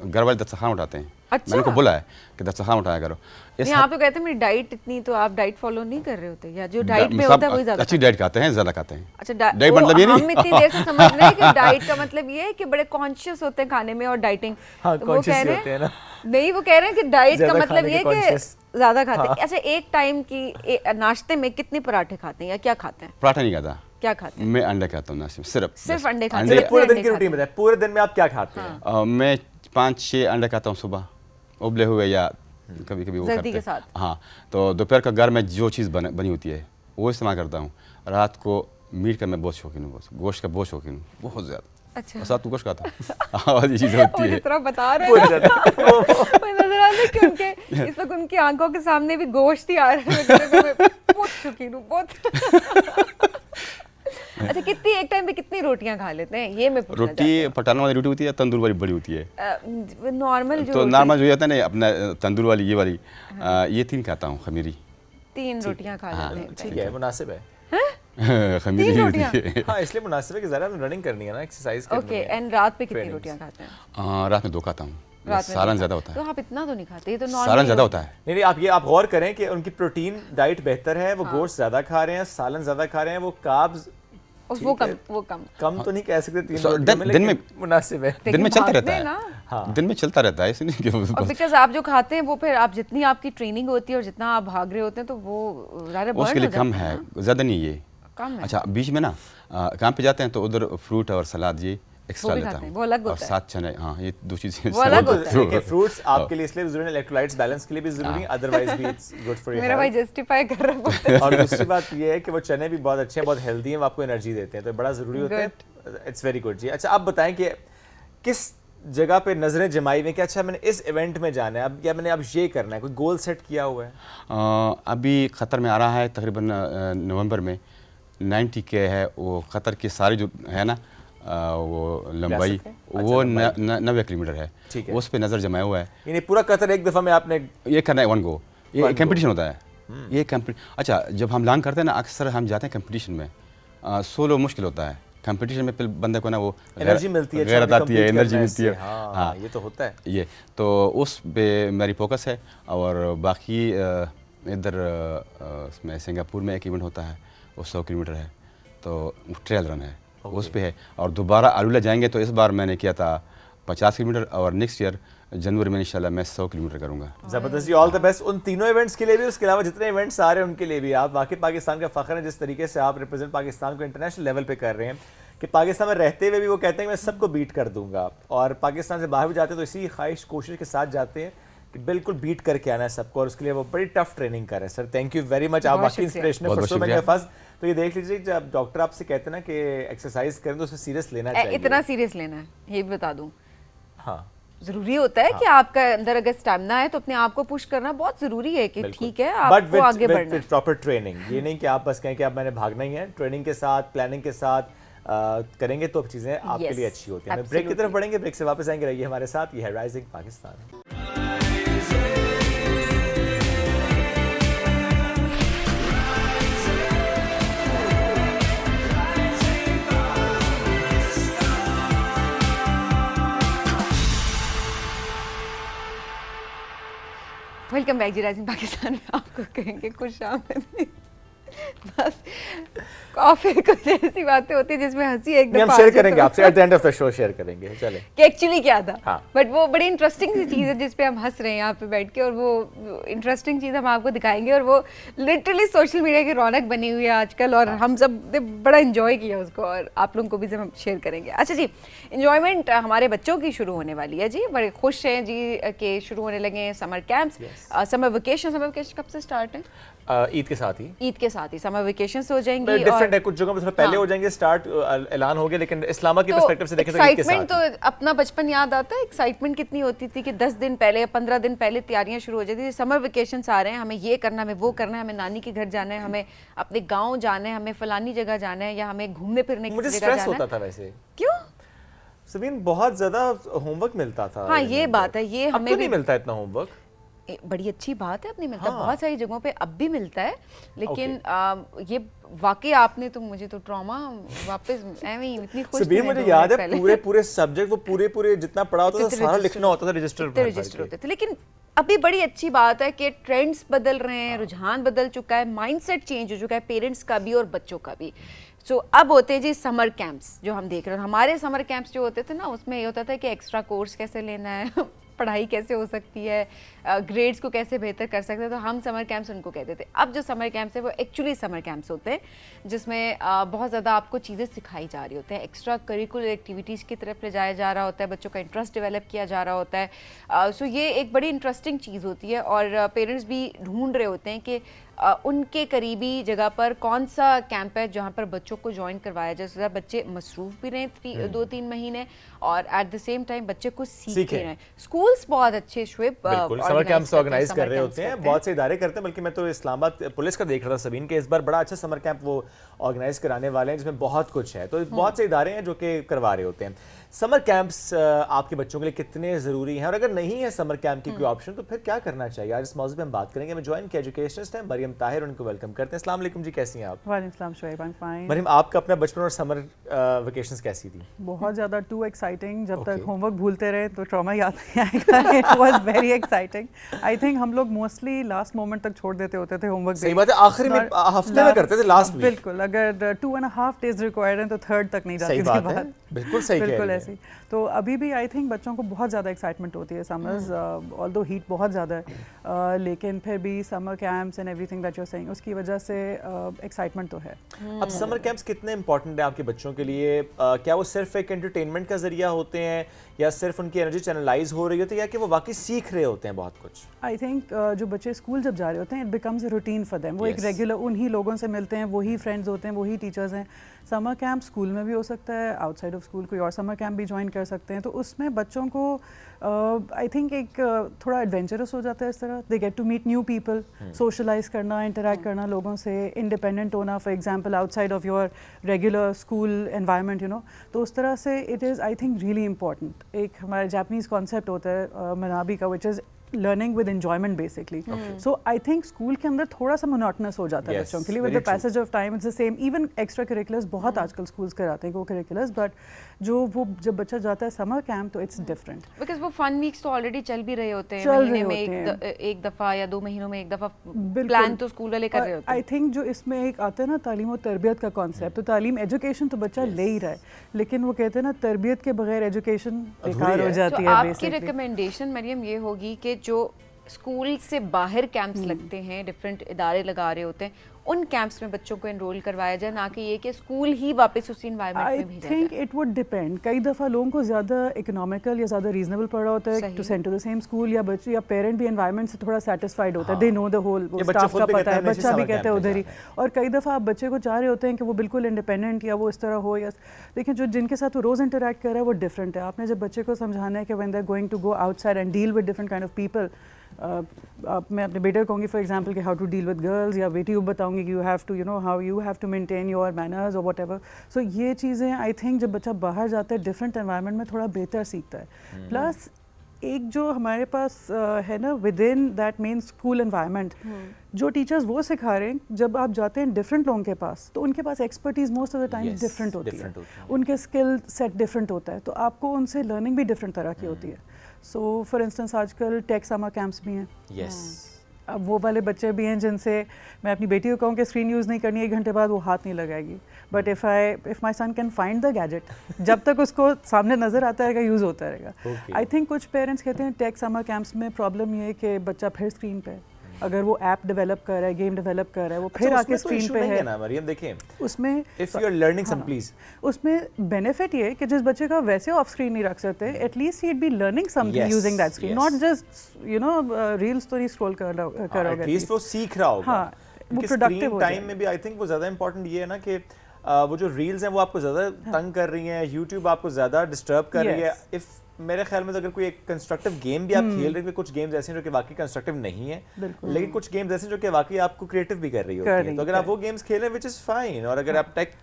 Speaker 3: घर वाले दस्तरखान उठाते हैं।
Speaker 1: अच्छा।
Speaker 3: मैंने उनको बोला है कि दस्तरखान उठाया करो।
Speaker 1: नहीं, आप तो कहते हैं मेरी डाइट इतनी, तो आप डाइट फॉलो नहीं कर रहे होते, या जो डाइट में होता है वही ज्यादा?
Speaker 3: अच्छी डाइट खाते हैं, ज़्यादा खाते हैं।
Speaker 1: अच्छा,
Speaker 3: डाइट मतलब ये नहीं।
Speaker 1: हम इतनी देर से समझ रहे हैं कि डाइट का मतलब ये है कि बड़े कॉन्शियस होते हैं खाने में और डाइटिंग।
Speaker 2: हाँ,
Speaker 1: तो
Speaker 2: conscious ही होते हैं ना।
Speaker 1: नहीं, वो कह रहे हैं कि डाइट का
Speaker 2: ज्यादा
Speaker 1: मतलब
Speaker 2: खाने
Speaker 1: ये
Speaker 2: के
Speaker 1: है कि
Speaker 2: conscious।
Speaker 1: ज्यादा खाते हैं। अच्छा, एक टाइम की नाश्ते में कितने पराठे खाते हैं या क्या खाते हैं?
Speaker 3: पराठा नहीं खाता,
Speaker 1: क्या खाते हैं?
Speaker 3: मैं अंडे खाता हूँ नाश्ते में, सिर्फ
Speaker 1: अंडे खाते हैं?
Speaker 2: चलिए
Speaker 1: कितने
Speaker 2: पूरे दिन
Speaker 1: अंडे
Speaker 2: की रूटीन बताएं, पूरे दिन में आप क्या खाते हैं?
Speaker 3: मैं 5-6 अंडे खाता हूँ सुबह, उबले हुए या कभी कभी वो
Speaker 1: जर्दी
Speaker 3: करते
Speaker 1: के
Speaker 3: हैं।
Speaker 1: साथ?
Speaker 3: हाँ, तो दोपहर का घर में जो चीज़ बनी होती है वो इस्तेमाल करता हूँ। रात को मीट का मैं बहुत शौकीन हूँ, गोश्त का बहुत शौकीन हूँ, बहुत ज़्यादा।
Speaker 1: अच्छा।
Speaker 3: और साथ तू गोश्त खाता हूँ। ये चीज़ होती
Speaker 1: वो
Speaker 3: है।
Speaker 1: जिस तरह बता रहे हैं ना, वो नजर आ रहा है कि उनके इस वक्त उनकी आंखों के सामने भी गोश्त ही आ रहा है। मैं बहुत शौकीन हूँ, बहुत। अच्छा, कितनी एक टाइम पे कितनी रोटियां खा लेते हैं, ये मैं पूछना चाहती
Speaker 3: रोटी पटाने वाली रोटी होती है, तंदूर वाली बड़ी होती है।
Speaker 1: हूँ। नॉर्मल जो
Speaker 3: तो
Speaker 1: रोटी-
Speaker 3: नॉर्मल जो होता है ना अपना तंदूर वाली, ये वाली, ये 3 खाता हूँ। खमीरी
Speaker 1: 3 रोटियां खा
Speaker 3: हाँ,
Speaker 1: लेते हैं।
Speaker 2: ठीक है, मुनासिब है।
Speaker 3: खमीरी
Speaker 1: 3
Speaker 3: होती
Speaker 1: रोटियां?
Speaker 3: है।
Speaker 2: हाँ, इसलिए मुनासिब है कि ज़रा रनिंग करनी है ना, एक्सरसाइज करनी
Speaker 1: ओके,
Speaker 2: है।
Speaker 1: एंड रात पे कितनी
Speaker 2: Trainings।
Speaker 1: रोटियां खाते हैं?
Speaker 3: रात में 2 खाता हूँ,
Speaker 1: रात में
Speaker 3: सालन
Speaker 1: दो
Speaker 3: ज़्यादा
Speaker 1: खाते
Speaker 3: होता
Speaker 1: हैं।
Speaker 3: है।
Speaker 1: तो आप इतना तो नहीं खाते, ये तो
Speaker 3: सालन
Speaker 1: नॉर्मल
Speaker 3: ज़्यादा होता है।
Speaker 2: नहीं, आप गौर करें कि उनकी प्रोटीन डाइट बेहतर है, वो गोश्त ज्यादा खा रहे हैं, सालन ज्यादा खा रहे हैं, वो कार्ब्स
Speaker 1: वो कम
Speaker 2: कम तो नहीं कह सकते 3
Speaker 3: So,
Speaker 2: रोटियों में,
Speaker 3: दिन में-
Speaker 2: लेकिन मुनासिब है।
Speaker 3: दिन में चलता
Speaker 1: भागते
Speaker 3: रहता
Speaker 1: हैं
Speaker 3: है
Speaker 1: ना।
Speaker 2: हाँ।
Speaker 3: दिन में चलता रहता है, इसलिए कि
Speaker 1: और बिकॉज आप जो खाते हैं वो फिर आप जितनी आपकी ट्रेनिंग होती है और जितना आप भाग रहे होते हैं तो वो ज़्यादा बर्न
Speaker 3: उसके
Speaker 1: हो
Speaker 3: लिए कम
Speaker 1: जाते
Speaker 3: है,
Speaker 1: हैं ना।
Speaker 3: ज़्यादा नहीं ये।
Speaker 1: कम है।
Speaker 3: अच्छा, बीच में ना काम पे जाते हैं तो उधर फ्रूट और सलाद ये एक्स्ट्रा
Speaker 1: भी
Speaker 3: लेता
Speaker 1: खाते हैं,
Speaker 3: हूँ।
Speaker 1: वो अलग
Speaker 3: और
Speaker 1: होता है।
Speaker 3: साथ चने, हाँ, ये 2 चीज़ें
Speaker 1: वो अलग होता है।
Speaker 2: देखिए, फ्रूट्स आपके लिए इसलिए जरूरी है, इलेक्ट्रोलाइट्स बैलेंस के लिए भी जरूरी है, अदरवाइज भी इट्स गुड फॉर योर
Speaker 1: मेरा भाई
Speaker 2: हेल्थ।
Speaker 1: जस्टिफाई कर रहा है।
Speaker 2: और दूसरी बात ये है कि वो चने भी बहुत अच्छे हैं, बहुत हेल्दी हैं, वो आपको एनर्जी देते हैं, तो बड़ा ज़रूरी होता है। इट्स वेरी गुड जी। अच्छा, आप बताएं कि किस जगह पे नज़रें जमाई हुई हैं कि अच्छा मैंने इस इवेंट में जाना है, अब क्या मैंने अब ये करना है, कोई गोल सेट किया हुआ है?
Speaker 3: अभी क़तर में आ रहा है तकरीबन नवंबर में 90K है, वो क़तर की सारी जो है ना वो लंबाई,
Speaker 2: रियासत है?
Speaker 3: वो
Speaker 2: अच्छा,
Speaker 3: 90 किलोमीटर है,
Speaker 2: ठीक है।
Speaker 3: उस पे नज़र जमाया हुआ है।
Speaker 2: यानी पूरा कतर एक दफ़ा में आपने
Speaker 3: ये करना है 1 गो, ये
Speaker 2: One go।
Speaker 3: कंपटीशन होता है। ये अच्छा, जब हम लॉन्ग करते हैं ना, अक्सर हम जाते हैं कंपटीशन में, सोलो मुश्किल होता है। कंपटीशन में फिर बंदे को ना वो
Speaker 2: एनर्जी मिलती है,
Speaker 3: गैरत आती है, एनर्जी मिलती है।
Speaker 2: हाँ, ये तो होता है।
Speaker 3: ये तो उस पे मेरी फोकस है। और बाकी इधर इसमें सिंगापुर में एक इवेंट होता है, वो 100 किलोमीटर है, तो ट्रेल रन है, उस पे है। और दोबारा आलूला जाएंगे तो इस बार मैंने किया था 50 किलोमीटर, और नेक्स्ट ईयर जनवरी में इंशाल्लाह मैं 100 किलोमीटर करूंगा।
Speaker 2: जबरदस्त जी, ऑल द बेस्ट उन तीनों इवेंट्स के लिए भी, उसके अलावा जितने इवेंट्स आ रहे हैं उनके लिए भी। आप वाकई पाकिस्तान का फख्र है जिस तरीके से आप रिप्रेजेंट पाकिस्तान को इंटरनेशनल लेवल पे कर रहे हैं, कि पाकिस्तान में रहते हुए भी वो कहते हैं मैं सबको बीट कर दूंगा, और पाकिस्तान से बाहर भी जाते हैं तो इसी ख्वाहिश कोशिश के साथ जाते हैं कि बिल्कुल बीट करके आना है सबको, और उसके लिए वो बड़ी टफ ट्रेनिंग कर रहे हैं। Sir thank you very much, आप
Speaker 1: बहुत
Speaker 2: वाकई
Speaker 1: शुक्रिया।
Speaker 2: इंस्पिरेशन
Speaker 3: बहुत
Speaker 2: फॉर सो मेनी
Speaker 3: शुक्रिया।
Speaker 2: Of us. तो ये देख लीजिए, जब डॉक्टर आपसे कहते हैं ना कि एक्सरसाइज करें तो उसे सीरियस लेना चाहिए।
Speaker 1: इतना सीरियस लेना है, ये भी बता दूं।
Speaker 2: हाँ,
Speaker 1: जरूरी होता है कि आपका अंदर अगर स्टैमिना है तो अपने आप को पुश करना बहुत जरूरी है कि ठीक है आपको आगे बढ़ना है।
Speaker 2: प्रॉपर ट्रेनिंग, ये नहीं कि आप बस कहें कि अब मैंने भागना ही है, ट्रेनिंग के साथ, प्लानिंग के साथ करेंगे तो चीजें आपके
Speaker 1: Yes,
Speaker 2: लिए अच्छी होती हैं। ब्रेक की
Speaker 1: absolutely।
Speaker 2: तरफ बढ़ेंगे, ब्रेक से वापस आएंगे, रहिए हमारे साथ। ये है राइजिंग पाकिस्तान।
Speaker 1: वेलकम बैक जी राइजिंग पाकिस्तान में। आपको कहेंगे खुश आमदीद। बस काफी कुछ ऐसी बातें होती है जिसमें हंसी एक
Speaker 2: हम
Speaker 1: दफा
Speaker 2: शेयर करेंगे आपसे at the end of the show, share करेंगे। चले
Speaker 1: कि एक्चुअली क्या था,
Speaker 2: हाँ।
Speaker 1: बट वो बड़ी इंटरेस्टिंग सी चीज़ है जिस पे हम हंस रहे हैं यहाँ पे बैठ के, और वो इंटरेस्टिंग चीज़ हम आपको दिखाएंगे, और वो लिटरली सोशल मीडिया की रौनक बनी हुई है आजकल, और हम सब ने बड़ा इंजॉय किया उसको, और आप लोगों को भी हम शेयर करेंगे। अच्छा जी, इंजॉयमेंट हमारे बच्चों की शुरू होने वाली है जी, बड़े खुश हैं जी कि शुरू होने लगे हैं समर कैंप्स, समर वेकेशन कब से स्टार्ट है?
Speaker 2: ईद के साथ ही
Speaker 1: ईद के साथ ही समर समर वेकेशंस हो जाएंगी।
Speaker 2: डिफरेंट है, कुछ जगहों पे थोड़ा पहले हो जाएंगे, स्टार्ट ऐलान हो गया, लेकिन इस्लामा की पर्सपेक्टिव से देखें तो ईद के साथ।
Speaker 1: तो अपना बचपन याद आता है, एक्साइटमेंट कितनी होती थी कि 10 दिन पहले या 15 दिन पहले तैयारियां शुरू हो जाती थी, समर वेकेशंस आ रहे हैं, हमें ये करना है, हमें वो करना है, हमें नानी के घर जाना है, हमें अपने गाँव जाना है, हमें फलानी जगह जाना है, या हमें घूमने फिरने की
Speaker 2: मुझे
Speaker 1: जगह
Speaker 2: स्ट्रेस
Speaker 1: जाना है।
Speaker 2: होता था वैसे।
Speaker 1: क्यों?
Speaker 2: सबीन बहुत ज्यादा होमवर्क मिलता था।
Speaker 1: हाँ ये बात है, ये
Speaker 2: अब
Speaker 1: हमें
Speaker 2: तो
Speaker 1: भी
Speaker 2: नहीं मिलता इतना होमवर्क।
Speaker 1: बड़ी अच्छी बात है, अब नहीं मिलता।
Speaker 2: हाँ।
Speaker 1: बहुत सारी जगहों पे अब भी मिलता है, लेकिन ये वाकई आपने तो मुझे तो ट्रॉमा वापस ऐਵੇਂ ही इतनी खुश
Speaker 2: सबीन मुझे याद है पूरे सब्जेक्ट वो पूरे जितना पढ़ा होता था सारा लिखना होता था रजिस्टर
Speaker 1: होते थे। लेकिन अभी बड़ी अच्छी बात है कि ट्रेंड्स बदल रहे हैं, रुझान बदल चुका है, माइंडसेट चेंज हो चुका है पेरेंट्स का भी और बच्चों का भी। सो अब होते हैं जी समर कैंप्स जो हम देख रहे हैं। हमारे समर कैंप्स जो होते थे ना, उसमें ये होता था कि एक्स्ट्रा कोर्स कैसे लेना है पढ़ाई कैसे हो सकती है, ग्रेड्स को कैसे बेहतर कर सकते हैं, तो हम समर कैंप्स उनको कहते थे। अब जो समर कैंप्स है वो एक्चुअली समर कैंप्स होते हैं जिसमें बहुत ज़्यादा आपको चीज़ें सिखाई जा रही होती हैं, एक्स्ट्रा करिकुलर एक्टिविटीज़ की तरफ ले जाया जा रहा होता है, बच्चों का इंटरेस्ट डेवलप किया जा रहा होता है। सो ये एक बड़ी इंटरेस्टिंग चीज़ होती है और पेरेंट्स भी ढूंढ रहे होते हैं कि उनके करीबी जगह पर कौन सा कैंप है जहाँ पर बच्चों को ज्वाइन करवाया जाए, जैसे बच्चे मसरूफ भी रहें 2-3 महीने और एट द सेम टाइम बच्चे कुछ सीख रहे हैं। स्कूल्स बहुत अच्छे शुएब
Speaker 2: समर कैंप्स ऑर्गेनाइज कर रहे होते हैं, बहुत से इदारे करते हैं, बल्कि मैं तो इस्लामाबाद पुलिस का देख रहा था सबीन के इस बार बड़ा अच्छा समर कैंप वो ऑर्गेनाइज कराने वाले हैं जिसमें बहुत कुछ है। तो बहुत से इदारे हैं जो कि करवा रहे होते हैं। समर कैंप्स आपके बच्चों के लिए कितने ज़रूरी हैं और अगर नहीं है समर कैंप की कोई ऑप्शन तो फिर क्या करना चाहिए? आज इस मौजूद पे हम बात करेंगे। मैं ज्वाइन की एजुकेशनिस्ट हैं मरियम ताहिर, उनको वेलकम करते हैं। अस्सलाम वालेकुम जी, कैसी हैं आप?
Speaker 4: वालेकुम सलाम Shoaib, I am fine.
Speaker 2: Maryam, आपका अपना बचपन और समर वेकेशंस कैसी थी?
Speaker 4: बहुत ज़्यादा टू एक्साइटिंग। जब तक होमवर्क भूलते रहे तो ट्रॉमा याद नहीं आएगा। It was very exciting. I think हम लोग मोस्टली लास्ट मोमेंट तक छोड़ देते होते थे होमवर्क।
Speaker 2: सही बात है, आखिरी में हफ्ते में करते थे, लास्ट वीक।
Speaker 4: बिल्कुल, अगर 2.5 डेज रिक्वायर्ड हैं तो थर्ड तक नहीं जाती थी बात।
Speaker 2: बिल्कुल सही कह रही हैं।
Speaker 4: ऐसी तो अभी भी आई थिंक बच्चों को बहुत ज़्यादा एक्साइटमेंट होती है समर्स, ऑल्दो हीट बहुत ज़्यादा है, लेकिन फिर भी summer camps and everything that you are saying उसकी वजह से एक्साइटमेंट तो है।
Speaker 2: अब समर कैंप्स कितने इंपॉर्टेंट है आपके बच्चों के लिए? क्या वो सिर्फ एक एंटरटेनमेंट का जरिया होते हैं या सिर्फ उनकी एनर्जी चैनलाइज हो रही होती है या कि वो वाकई सीख रहे होते हैं बहुत कुछ?
Speaker 4: आई थिंक जो बच्चे स्कूल जब जा रहे होते हैं it becomes a routine for them. वो एक रेगुलर उन्हीं लोगों से मिलते हैं, वही फ्रेंड्स होते हैं, वही टीचर्स हैं। समर कैंप स्कूल में भी हो सकता है, आउटसाइड ऑफ स्कूल कोई और समर कैंप भी ज्वाइन कर सकते हैं। तो उसमें बच्चों को आई थिंक एक थोड़ा एडवेंचरस हो जाता है इस तरह। They get to meet new people, socialise करना, इंटरेक्ट करना लोगों से, इंडिपेंडेंट होना, for example outside of your regular school environment, you know. तो उस तरह से it is I think really important. एक हमारा जापानीज़ कॉन्सेप्ट होता है मनाबी का, which is learning with enjoyment basically. So I think school के अंदर थोड़ा सा monotonous हो जाता है बच्चों के लिए with the passage of time. It's the same. Even extra curriculars बहुत आजकल schools कराते हैं co-curriculars, but जो वो जब बच्चा जाता है summer camp तो it's different.
Speaker 1: Because वो fun weeks तो already चल भी रहे होते हैं, महीने में एक दफ़ा या 2 महीनों में एक दफ़ा प्लान तो स्कूल वाले कर रहे होते हैं।
Speaker 4: I think जो इसमें एक आता है ना तालीम और तरबियत का कॉन्सेप्ट, तो तालीम एजुकेशन तो बच्चा ले ही रहा है, लेकिन वो कहते हैं ना तरबियत के बगैर एजुकेशन बेकार हो जाती है।
Speaker 1: आपकी रिकमेंडेशन मरियम ये होगी कि जो स्कूल से बाहर कैंप्स लगते हैं, डिफरेंट इदारे लगा रहे होते हैं, उन कैंप्स में बच्चों को एनरोल करवाया जाए, ना कि ये कि स्कूल ही वापस उसी एनवायरनमेंट में भेजा जाए।
Speaker 4: I think it would depend. कई दफ़ा लोगों को ज़्यादा इकोनॉमिकल या ज़्यादा रीजनेबल पड़ रहा होता है to send to the same school, या बच्चे या पेरेंट भी एनवायरनमेंट से थोड़ा सेटिस्फाइड होता है, they know the whole, staff का पता है, बच्चा भी कहता है उधर ही। और कई दफ़ा आप बच्चे को चाह रहे होते हैं कि वो बिल्कुल इंडिपेंडेंट या वो इस तरह हो, या लेकिन जो जिनके साथ वो रोज़ इंटरेक्ट कर रहा है वो डिफरेंट है। आपने जब बच्चे को समझाना है कि when they are going to go outside and deal with different kind of people, मैं अपने बेटे को कहूँगी फॉर एग्जांपल कि how to deal with girls, या बेटी को बताऊँगी कि you have to you know how you have to maintain your manners और वट एवर। सो ये चीज़ें आई थिंक जब बच्चा बाहर जाता है डिफरेंट एनवायरनमेंट में थोड़ा बेहतर सीखता है। प्लस एक जो हमारे पास है ना with in that main school environment, जो टीचर्स वो सिखा रहे हैं, जब आप जाते हैं डिफरेंट लोगों के पास तो उनके पास expertise most of the time different होती है, उनके स्किल सेट डिफरेंट होता है, तो आपको उनसे लर्निंग भी डिफरेंट तरह की होती है। सो फॉर इंस्टेंस आजकल टेक समर कैंप्स भी हैं। अब वो वाले बच्चे भी हैं जिनसे मैं अपनी बेटी को कहूँ कि स्क्रीन यूज़ नहीं करनी, 1 घंटे बाद वो हाथ नहीं लगाएगी, but if my son can find the gadget, जब तक उसको सामने नज़र आता रहेगा यूज़ होता रहेगा। आई थिंक कुछ पेरेंट्स कहते हैं टेक समर कैंप्स में प्रॉब्लम ये है कि बच्चा फिर स्क्रीन पे है, अगर वो ऐप डेवलप कर रहा है, गेम डेवलप कर रहा है, वो फिर आके स्क्रीन पे है
Speaker 2: ना मरियम। देखें
Speaker 4: उसमें
Speaker 2: if you are learning some please,
Speaker 4: उसमें बेनिफिट ये कि जिस बच्चे का वैसे ऑफ स्क्रीन नहीं रख सकते, at least he be learning something using that screen, not just you know reels तो नहीं स्क्रॉल कर रहा होगा,
Speaker 2: एटलीस्ट वो सीख रहा होगा।
Speaker 4: हाँ, वो प्रोडक्टिव हो
Speaker 2: टाइम में भी आई थिंक वो ज़्यादा इंपॉर्टेंट ये है ना कि वो जो रील्स हैं वो आपको ज़्यादा तंग कर रही हैं, यूट्यूब आपको ज़्यादा डिस्टर्ब कर रही है। इफ़ मेरे ख्याल में तो अगर कोई एक कंस्ट्रक्टिव गेम भी आप खेल रहे हैं, कुछ गेम्स ऐसे हैं जो कि वाकई कंस्ट्रक्टिव नहीं है, लेकिन कुछ गेम्स ऐसे हैं जो कि वाकई आपको क्रिएटिव भी कर रही होती है, तो अगर आप वो गेम्स खेलें विच इज़ फाइन, और अगर आप टेक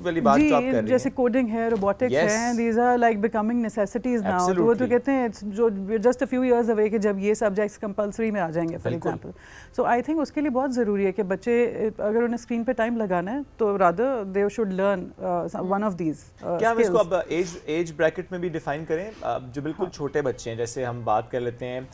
Speaker 2: वाली बात जो आप कर रही हैं,
Speaker 4: जैसे कोडिंग है, रोबोटिक्स है, these are like becoming necessities now. तो वो तो कहते हैं जो just a few years away कि जब ये सब्जेक्ट्स कंपल्सरी में आ जाएंगे for example. So I think उसके लिए बहुत ज़रूरी है कि बच्चे अगर उन्हें स्क्रीन पे टाइम लगाना है तो rather they should learn one of these.
Speaker 2: क्या हम इसको अब एज ब्रैकेट में भी डिफाइन करें? जो बिल्कुल छोटे बच्चे हैं, जैसे हम बात कर लेते हैं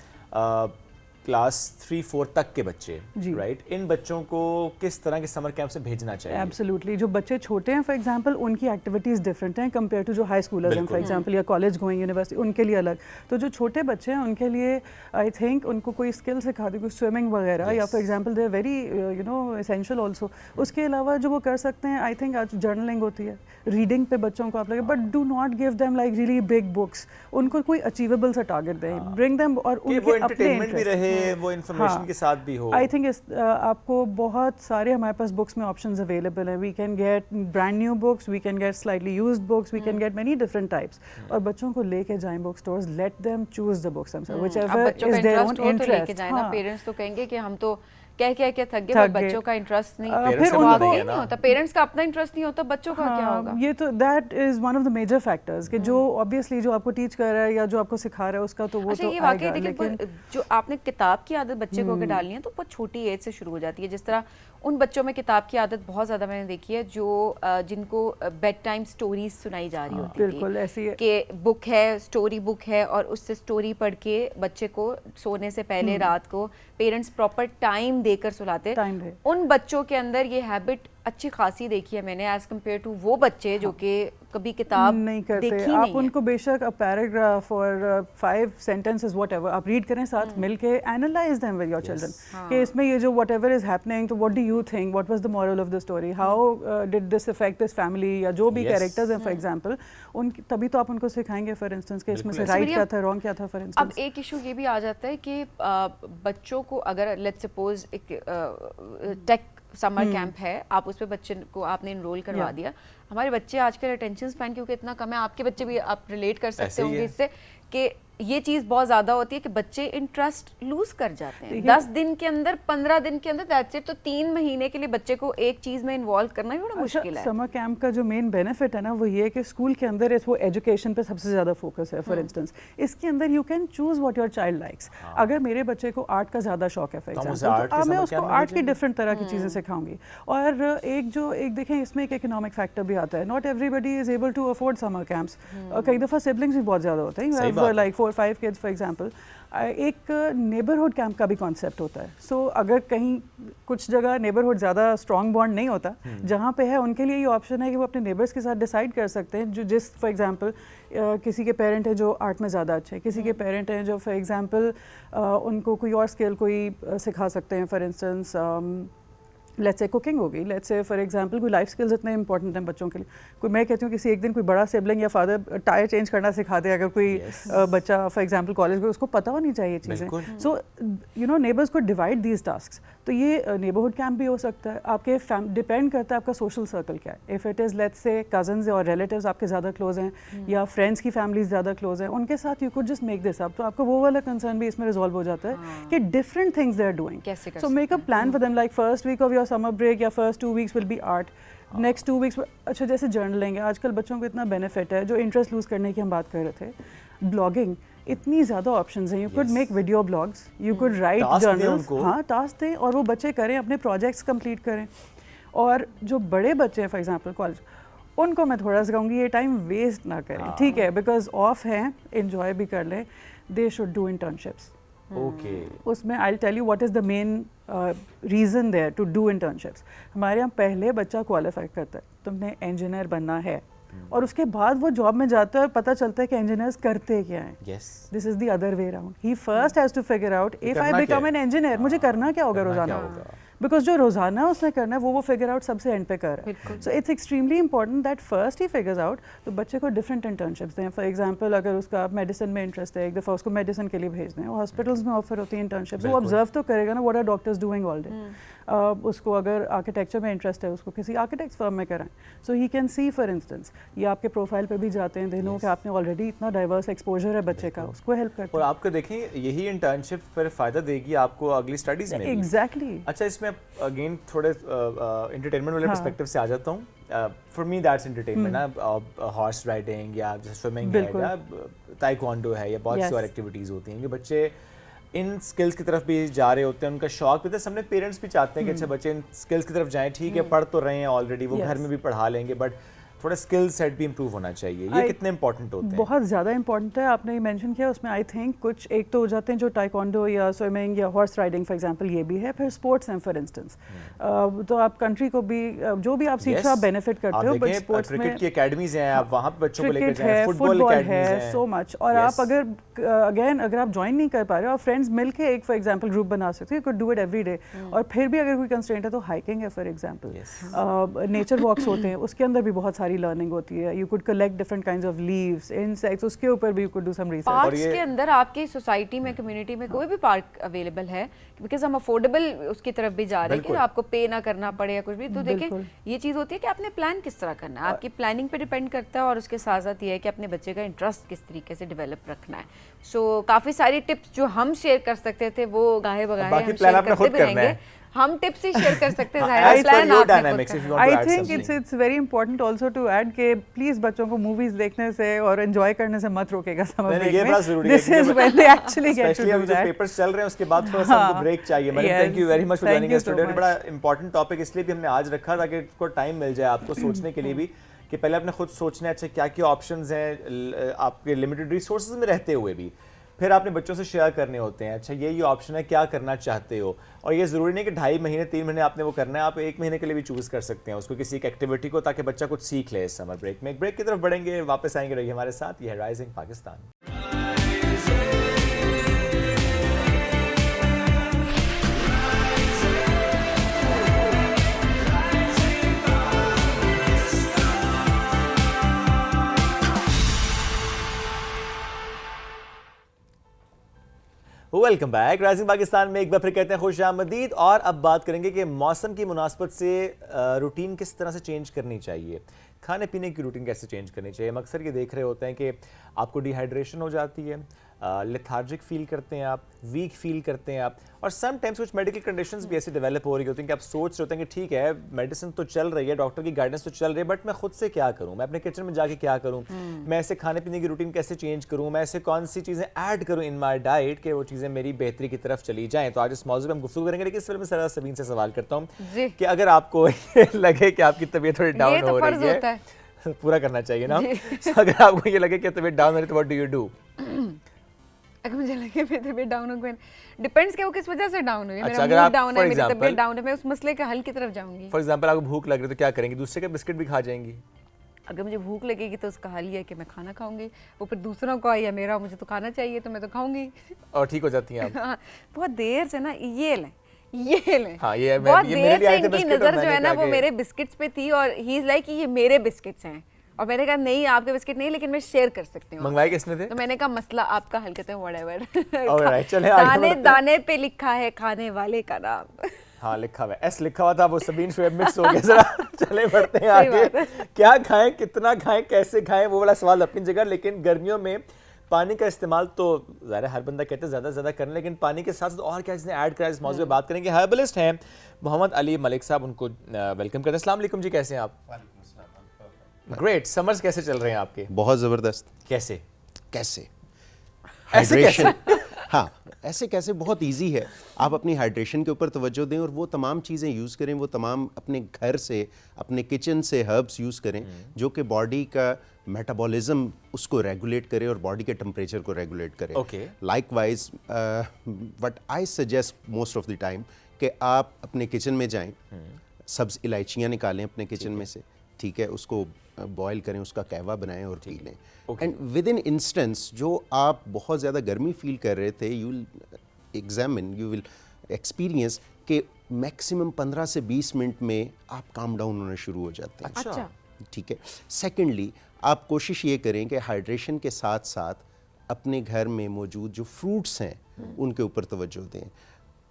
Speaker 2: क्लास 3-4 तक के बच्चे, राइट, इन बच्चों को किस तरह के समर कैंप से भेजना चाहिए?
Speaker 4: एब्सोल्युटली, जो बच्चे छोटे हैं फॉर एग्जांपल उनकी एक्टिविटीज़ डिफरेंट हैं कंपेयर टू जो हाई स्कूलर्स हैं फॉर एग्जांपल, या कॉलेज गोइंग यूनिवर्सिटी, उनके लिए अलग। तो जो छोटे बच्चे हैं उनके लिए आई थिंक उनको कोई स्किल सिखा दी, कोई स्विमिंग वगैरह, या for example they are very you know essential also. उसके अलावा जो वो कर सकते हैं, आई थिंक आज जर्नलिंग होती है, रीडिंग पे बच्चों को आप लगे, but do not give them like really big books. उनको कोई अचीवेबल सा टारगेट दें, ब्रिंग देम, और उनके अपने
Speaker 2: भी रहे, वो इन्फॉर्मेशन के साथ भी हो।
Speaker 4: आई थिंक आपको बहुत सारे हमारे पास बुक्स में ऑप्शंस अवेलेबल हैं। We can get brand new books, we can get slightly used books, we can get many different types. और बच्चों को लेके जाएं book stores, let them choose the books themselves, whichever is their own interest।
Speaker 1: Parents तो कहेंगे कि हम तो क्या क्या क्या थक गए, पर बच्चों का इंटरेस्ट नहीं,
Speaker 2: फिर
Speaker 1: उनको नहीं होता, पेरेंट्स का अपना इंटरेस्ट नहीं होता, बच्चों का क्या होगा?
Speaker 4: ये तो that is one of the major factors कि जो ऑब्वियसली जो आपको टीच कर रहा है या जो आपको सिखा रहा है उसका तो वो तो
Speaker 1: ये वाकई लेकिन जो आपने किताब की आदत बच्चे को अगर डालनी है तो बहुत छोटी एज से शुरू हो जाती है। जिस तरह उन बच्चों में किताब की आदत बहुत ज़्यादा मैंने देखी है जो जिनको बेड टाइम स्टोरीज सुनाई जा रही होती
Speaker 4: बिल्कुल ऐसी है
Speaker 1: कि बुक है, स्टोरी बुक है, और उससे स्टोरी पढ़ के बच्चे को सोने से पहले रात को पेरेंट्स प्रॉपर टाइम देकर सुलाते। उन बच्चों के अंदर ये हैबिट अच्छी खासी देखी है मैंने एज कम्पेयर टू वो बच्चे जो कि कभी किताब
Speaker 4: नहीं करते।
Speaker 1: देखी
Speaker 4: आप
Speaker 1: नहीं
Speaker 4: उनको बेशक अ पैराग्राफ और 5 sentences व्हाटएवर आप रीड करें साथ मिलके, analyse them with your children कि इसमें ये जो व्हाटएवर इज हैपनिंग, तो what do you think, what was the moral of the story, how did this affect this family, या जो भी कैरेक्टर्स हैं फॉर एग्जांपल, उनकी तभी तो आप उनको सिखाएंगे फॉर इंस्टेंस कि इसमें से राइट क्या था, रॉन्ग क्या था फॉर इंस्टेंस।
Speaker 1: अब एक इशू ये भी आ जाता है कि बच्चों को अगर लेट्स सपोज एक टेक समर कैंप है, आप उस पे बच्चे को आपने इनरोल करवा दिया। हमारे बच्चे आजकल अटेंशन स्पैन क्योंकि इतना कम है, आपके बच्चे भी आप रिलेट कर सकते होंगे इससे कि ये चीज़ बहुत ज़्यादा होती है कि बच्चे इंटरेस्ट लूज कर जाते हैं 10 दिन के अंदर, 15 दिन के अंदर, दैट्स इट। तो 3 महीने के लिए बच्चे को एक चीज़ में इन्वॉल्व करना ही बड़ा मुश्किल है।
Speaker 4: समर कैंप का जो मेन बेनिफिट है ना वो ये है कि स्कूल के अंदर वो एजुकेशन पे सबसे ज़्यादा फोकस है। फॉर इंस्टेंस इसके अंदर you can choose what your child likes. अगर मेरे बच्चे को आर्ट का ज़्यादा शौक है फॉर एग्जाम्पल, तो मैं उसको आर्ट की डिफरेंट तरह की चीज़ें सिखाऊंगी। और एक देखें इसमें एक इकोनॉमिक फैक्टर भी आता है। Not everybody is able to afford summer camps. कई दफ़ा सिबलिंग्स भी बहुत ज़्यादा होते हैं, लाइक 4-5 किड्स फॉर एग्जाम्पल। एक नेबरहुड कैंप का भी कॉन्सेप्ट होता है। सो अगर कहीं कुछ जगह नेबरहुड ज़्यादा स्ट्रॉन्ग बॉन्ड नहीं होता, जहाँ पे है उनको लिए ये ऑप्शन है कि वो अपने नेबर्स के साथ डिसाइड कर सकते हैं जो जिस फॉर एग्जांपल किसी के पेरेंट हैं जो आर्ट में ज़्यादा अच्छे हैं, किसी के पेरेंट हैं जो फॉर एग्जांपल उनको कोई और स्किल कोई सिखा सकते हैं। For instance let's say cooking होगी, लेट्स से फॉर एग्जांपल कोई लाइफ स्किल्स इतने इंपॉर्टेंट हैं बच्चों के लिए। कोई मैं कहती हूँ किसी एक दिन कोई बड़ा सिबलिंग या फादर टायर चेंज करना सिखा दे, अगर कोई बच्चा फॉर एग्जांपल कॉलेज में, उसको पता होनी चाहिए चीज़ें। सो यू नो नेबर्स को डिवाइड दीज टास्क्स। तो ये नेबरहुड कैंप भी हो सकता है। आपके डिपेंड करता है आपका सोशल सर्कल क्या है। If it is let's say cousins और रिलेटिव्स आपके ज़्यादा क्लोज हैं या फ्रेंड्स की फैमिलीज ज़्यादा क्लोज हैं, उनके साथ you could just make this up. तो आपका वो वाला कंसर्न भी इसमें रिजॉल्व हो जाता है कि different things they are doing.
Speaker 1: So
Speaker 4: make a plan for them, like first week of your summer break या first 2 weeks will be art, next 2 weeks अच्छा जैसे जर्नलिंग है। आजकल बच्चों को इतना बेनिफिट है, जो इंटरेस्ट लूज करने की हम बात कर रहे थे, ब्लॉगिंग, इतनी ज़्यादा ऑप्शंस हैं। You could make video blogs, you could write journals. हाँ, टास्क दें और वो बच्चे करें, अपने प्रोजेक्ट्स कंप्लीट करें। और जो बड़े बच्चे हैं फॉर एग्जांपल कॉलेज, उनको मैं थोड़ा सा कहूँगी ये टाइम वेस्ट ना करें, ठीक है, बिकॉज ऑफ हैं, इन्जॉय भी कर लें। They should do internships. उसमें I tell you what is the main reason there to do internships. हमारे यहाँ पहले बच्चा क्वालिफाई करता है, तुमने इंजीनियर बनना है, और उसके बाद वो जॉब में जाता है और पता चलता है कि इंजीनियर्स करते क्या हैं। This is the other way around. He first has to figure out if I become an engineer, मुझे करना क्या होगा रोजाना। बिकॉज जो रोजाना उसने करना है वो फिगर आउट सबसे एंड पे कर रहा है. So it's extremely important that first he figures out. तो बच्चे को डिफरेंट इंटर्नशिप्स दें. फॉर एग्जाम्पल अगर उसका मेडिसिन में इंटरेस्ट है, एक दफ़ा उसको मेडिसिन के लिए भेज दें. हॉस्पिटल्स में ऑफर होती है इंटर्नशिप्स, वो ऑब्जर्व तो करेगा ना what are doctors doing all day. उसको अगर आर्किटेक्चर में इंटरेस्ट है उसको किसी आर्किटेक्ट फर्म में कराएं, so he can see for instance. ये आपके प्रोफाइल पे भी जाते हैं, दे नो कि आपने ऑलरेडी इतना डाइवर्स एक्सपोजर है बच्चे का, उसको हेल्प करते
Speaker 2: और
Speaker 4: हैं.
Speaker 2: आपको देखें यही इंटर्नशिप फिर फ़ायदा देगी आपको अगली स्टडीज़ में भी.
Speaker 4: एग्जैक्टली.
Speaker 2: अच्छा, इसमें अगेन थोड़े एंटरटेनमेंट वाले पर्सपेक्टिव से आ जाता हूँ. फॉर मी दैट्स एंटरटेनमेंट ना. हॉर्स राइडिंग या स्विमिंग है या ताइक्वांडो है या बहुत सी और एक्टिविटीज़ होती हैं कि बच्चे इन स्किल्स की तरफ भी जा रहे होते हैं. उनका शौक भी था. सबने पेरेंट्स भी चाहते हैं कि अच्छा बच्चे इन स्किल्स की तरफ जाएं. ठीक है, पढ़ तो रहे हैं ऑलरेडी, वो घर में भी पढ़ा लेंगे, बट थोड़ा स्किल सेट भी इंप्रूव होना चाहिए. ये कितने इंपॉर्टेंट होते हैं?
Speaker 4: बहुत ज़्यादा इंपॉर्टेंट है. आपने ये मेंशन किया, उसमें आई थिंक कुछ एक तो हो जाते हैं जो टाइकोंडो या स्विमिंग या हॉर्स राइडिंग फॉर एग्जांपल, ये भी है. फिर स्पोर्ट्स हैं फॉर इंस्टेंस, तो आप कंट्री को भी जो भी आप सीख रहे हो आप बेनिफिट करते हो. बट स्पोर्ट्स में
Speaker 2: क्रिकेट की एकेडमीज हैं, आप वहां पे बच्चों को लेकर
Speaker 4: क्रिकेट
Speaker 2: जाएं.
Speaker 4: है,
Speaker 2: फुटबॉल
Speaker 4: है, सो मच. और आप अगर अगेन अगर आप ज्वाइन नहीं कर पा रहे हो, आप फ्रेंड्स मिलके एक फॉर एग्जांपल ग्रुप बना सकते हो. You could do it every day. और फिर भी अगर कोई कंस्ट्रेंट है तो हाइकिंग है फॉर एग्जांपल, नेचर वॉक्स होते हैं, उसके अंदर भी बहुत सारी लर्निंग होती है. You could collect different kinds of leaves, insects. उसके ऊपर भी you could do some research.
Speaker 1: Parks के अंदर आपकी सोसाइटी में, कम्युनिटी में कोई भी पार्क अवेलेबल है, बिकॉज हम अफोर्डेबल उसकी तरफ भी जा रहे हैं कि आपको पे ना करना पड़े या कुछ भी. तो देखिए ये चीज़ होती है कि आपने प्लान किस तरह करना है, आपकी प्लानिंग पे डिपेंड करता है. और उसके साथ साथ ये है कि अपने बच्चे का इंटरेस्ट किस तरीके से डेवलप रखना है. सो काफ़ी सारी टिप्स जो हम शेयर कर सकते थे वो गाहे बगाहे हम शेयर करते भी रहेंगे. हम टिप्स ही शेयर कर सकते हैं.
Speaker 4: I think it's very important also to add के प्लीज बच्चों को मूवीज देखने से और एंजॉय करने से मत रोकेगा समर ब्रेक में. This is when they actually get to do that.
Speaker 2: Papers चल रहे हैं, उसके बाद थोड़ा सा ब्रेक चाहिए. Madam, thank you very much for joining us today. बड़ा इंपॉर्टेंट टॉपिक इसलिए भी हमने आज रखा ताकि आपको टाइम मिल जाए आपको सोचने के लिए भी कि पहले आपने खुद सोचना है अच्छा क्या क्या ऑप्शंस हैं आपके लिमिटेड रिसोर्सेज में रहते हुए भी. फिर आपने बच्चों से शेयर करने होते हैं, अच्छा ये ऑप्शन है, क्या करना चाहते हो. और ये ज़रूरी नहीं कि 2.5 महीने 3 महीने आपने वो करना है. आप 1 महीने के लिए भी चूज़ कर सकते हैं उसको, किसी एक एक्टिविटी को, ताकि बच्चा कुछ सीख ले इस समर ब्रेक में. एक ब्रेक की तरफ बढ़ेंगे, वापस आएंगे. रहिए हमारे साथ. ये है rising Pakistan. Welcome back. Rising Pakistan में एक बार फिर कहते हैं खुश आमदीद. और अब बात करेंगे कि मौसम की मुनासबत से रूटीन किस तरह से चेंज करनी चाहिए, खाने पीने की रूटीन कैसे चेंज करनी चाहिए. हम अक्सर ये देख रहे होते हैं कि आपको डिहाइड्रेशन हो जाती है, लेथार्जिक फील करते हैं आप, वीक फील करते हैं आप. और समटाइम्स कुछ मेडिकल कंडीशंस भी ऐसे डेवलप हो रही होती हैं कि आप सोच रहे होते हैं कि ठीक है मेडिसिन तो चल रही है, डॉक्टर की गाइडेंस तो चल रही है, बट मैं खुद से क्या करूं, मैं अपने किचन में जाके क्या करूं, मैं ऐसे खाने पीने की रूटीन कैसे चेंज करूं, मैं ऐसे कौन सी चीज़ें ऐड करूं इन माई डाइट कि वो चीज़ें मेरी बेहतरी की तरफ चली जाएँ. तो आज इस मौजूद में हम गुफ्तगू करेंगे. लेकिन इस फिल्म में सरा सबीन से सवाल करता हूँ कि अगर आपको लगे कि आपकी तबीयत थोड़ी डाउन हो रही है, पूरा करना चाहिए ना. अगर आपको ये लगे कि तबीयत डाउन हो रही है तो व्हाट डू यू डू?
Speaker 1: अगर मुझे लगे मेरी तबीयत डाउन हो गई, डिपेंड्स कि वो किस वजह से डाउन हुई है.
Speaker 2: अच्छा,
Speaker 1: मेरा मूड डाउन है, मेरी तबीयत डाउन है, मैं उस मसले के हल की तरफ जाऊंगी.
Speaker 2: फॉर एग्जांपल आपको भूख लग रही है तो क्या करेंगी? दूसरे का बिस्किट भी खा जाएंगी?
Speaker 1: अगर मुझे भूख लगेगी तो उसका हल ये है कि मैं खाना खाऊंगी. वो फिर दूसरों को या मेरा, मुझे तो खाना चाहिए तो मैं तो खाऊंगी.
Speaker 2: और ठीक हो जाती हैं आप?
Speaker 1: बहुत देर से ना ये लें.
Speaker 2: हाँ, ये
Speaker 1: बहुत देर से इनकी नजर जो है ना वो मेरे बिस्किट्स पे थी और ही इज लाइक ये मेरे बिस्किट्स हैं. और मैंने कहा नहीं आपके बिस्किट नहीं, लेकिन मैं शेयर कर सकती हूँ.
Speaker 2: मंगवाए किसने थे?
Speaker 1: तो मैंने कहा मसला आपका हल करते हैं, व्हाटएवर.
Speaker 2: ऑलराइट, चले
Speaker 1: दाने दाने पे लिखा है खाने वाले का नाम.
Speaker 2: हाँ, लिखा हुआ है, एस लिखा हुआ था, वो सबीन शुएब मिक्स हो गया. जरा चले बढ़ते हैं आगे. क्या खाएं, कितना खाएं, कैसे खाएं, वो वाला सवाल अपनी जगह. लेकिन गर्मियों में पानी का इस्तेमाल तो ज़ाहिर हर बंदा कहते हैं ज़्यादा से ज़्यादा करें, लेकिन पानी के साथ और क्या चीज़ें ऐड करें, इस मौजूद में बात करेंगे. हर्बलिस्ट हैं मोहम्मद अली मलिक साहब, उनको वेलकम करते हैं. अस्सलाम वालेकुम जी, कैसे हैं आप? ग्रेट. समर्स कैसे चल रहे हैं आपके?
Speaker 5: बहुत ज़बरदस्त.
Speaker 2: कैसे
Speaker 5: कैसे
Speaker 2: हाइड्रेशन?
Speaker 5: हाँ, ऐसे कैसे बहुत इजी है. आप अपनी हाइड्रेशन के ऊपर तवज्जो दें और वो तमाम चीज़ें यूज़ करें, वो तमाम अपने घर से, अपने किचन से हर्ब्स यूज़ करें जो कि बॉडी का मेटाबॉलिज्म उसको रेगुलेट करे और बॉडी के टेम्परेचर को रेगुलेट करे.
Speaker 2: Okay.
Speaker 5: Likewise what I suggest most of the time कि आप अपने किचन में जाएं, सब्ज़ इलायचियाँ निकालें अपने किचन में से, ठीक है, उसको बॉयल करें, उसका कहवा बनाएं और पी लें. एंड विद इन इंस्टेंस जो आप बहुत ज़्यादा गर्मी फील कर रहे थे, you will examine, you will experience कि मैक्सिमम 15 से 20 मिनट में आप काम डाउन होना शुरू हो जाते हैं।
Speaker 1: अच्छा।
Speaker 5: ठीक है। सेकेंडली, आप कोशिश ये करें कि हाइड्रेशन के साथ साथ अपने घर में मौजूद जो फ्रूट्स हैं उनके ऊपर तवज्जो दें।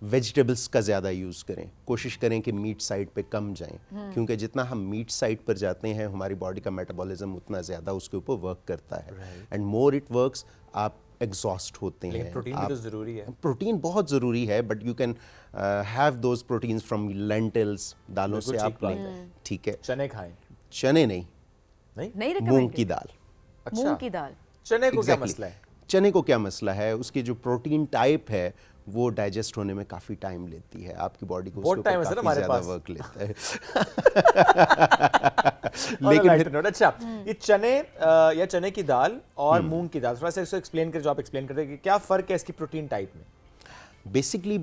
Speaker 5: वेजिटेबल्स का ज़्यादा यूज़ करें, कोशिश करें कि मीट साइड पे कम जाएं, क्योंकि जितना हम मीट साइड पर जाते हैं हमारी बॉडी का मेटाबॉलिज्म उतना ज़्यादा उसके ऊपर वर्क करता है, एंड मोर इट वर्क्स आप एग्जॉस्ट होते हैं।
Speaker 2: प्रोटीन भी तो ज़रूरी है।
Speaker 5: प्रोटीन बहुत ज़रूरी है, but you can have those proteins from lentils, दालों से आप लें। ठीक है।
Speaker 2: चने खाएं?
Speaker 5: चने नहीं,
Speaker 1: नहीं
Speaker 5: मूंग की दाल।
Speaker 1: मूंग की दाल।
Speaker 2: चने को क्या
Speaker 5: Exactly.
Speaker 2: मसला है?
Speaker 5: चने को क्या मसला है, उसकी जो प्रोटीन टाइप है वो डाइजेस्ट होने में काफ़ी टाइम लेती है, आपकी बॉडी को
Speaker 2: बहुत
Speaker 5: उसके
Speaker 2: time
Speaker 5: ऊपर
Speaker 2: है सर
Speaker 5: काफ़ी
Speaker 2: हमारे
Speaker 5: ज़्यादा
Speaker 2: पास।
Speaker 5: वर्क लेता है।
Speaker 2: लेकिन
Speaker 5: लेकिन फिर
Speaker 2: अच्छा, ये चने या चने की दाल और मूंग की दाल, थोड़ा सा इसको एक्सप्लेन कर, जो आप एक्सप्लेन कर रहे हैं कि क्या फ़र्क है इसकी प्रोटीन टाइप में?
Speaker 5: बेसिकली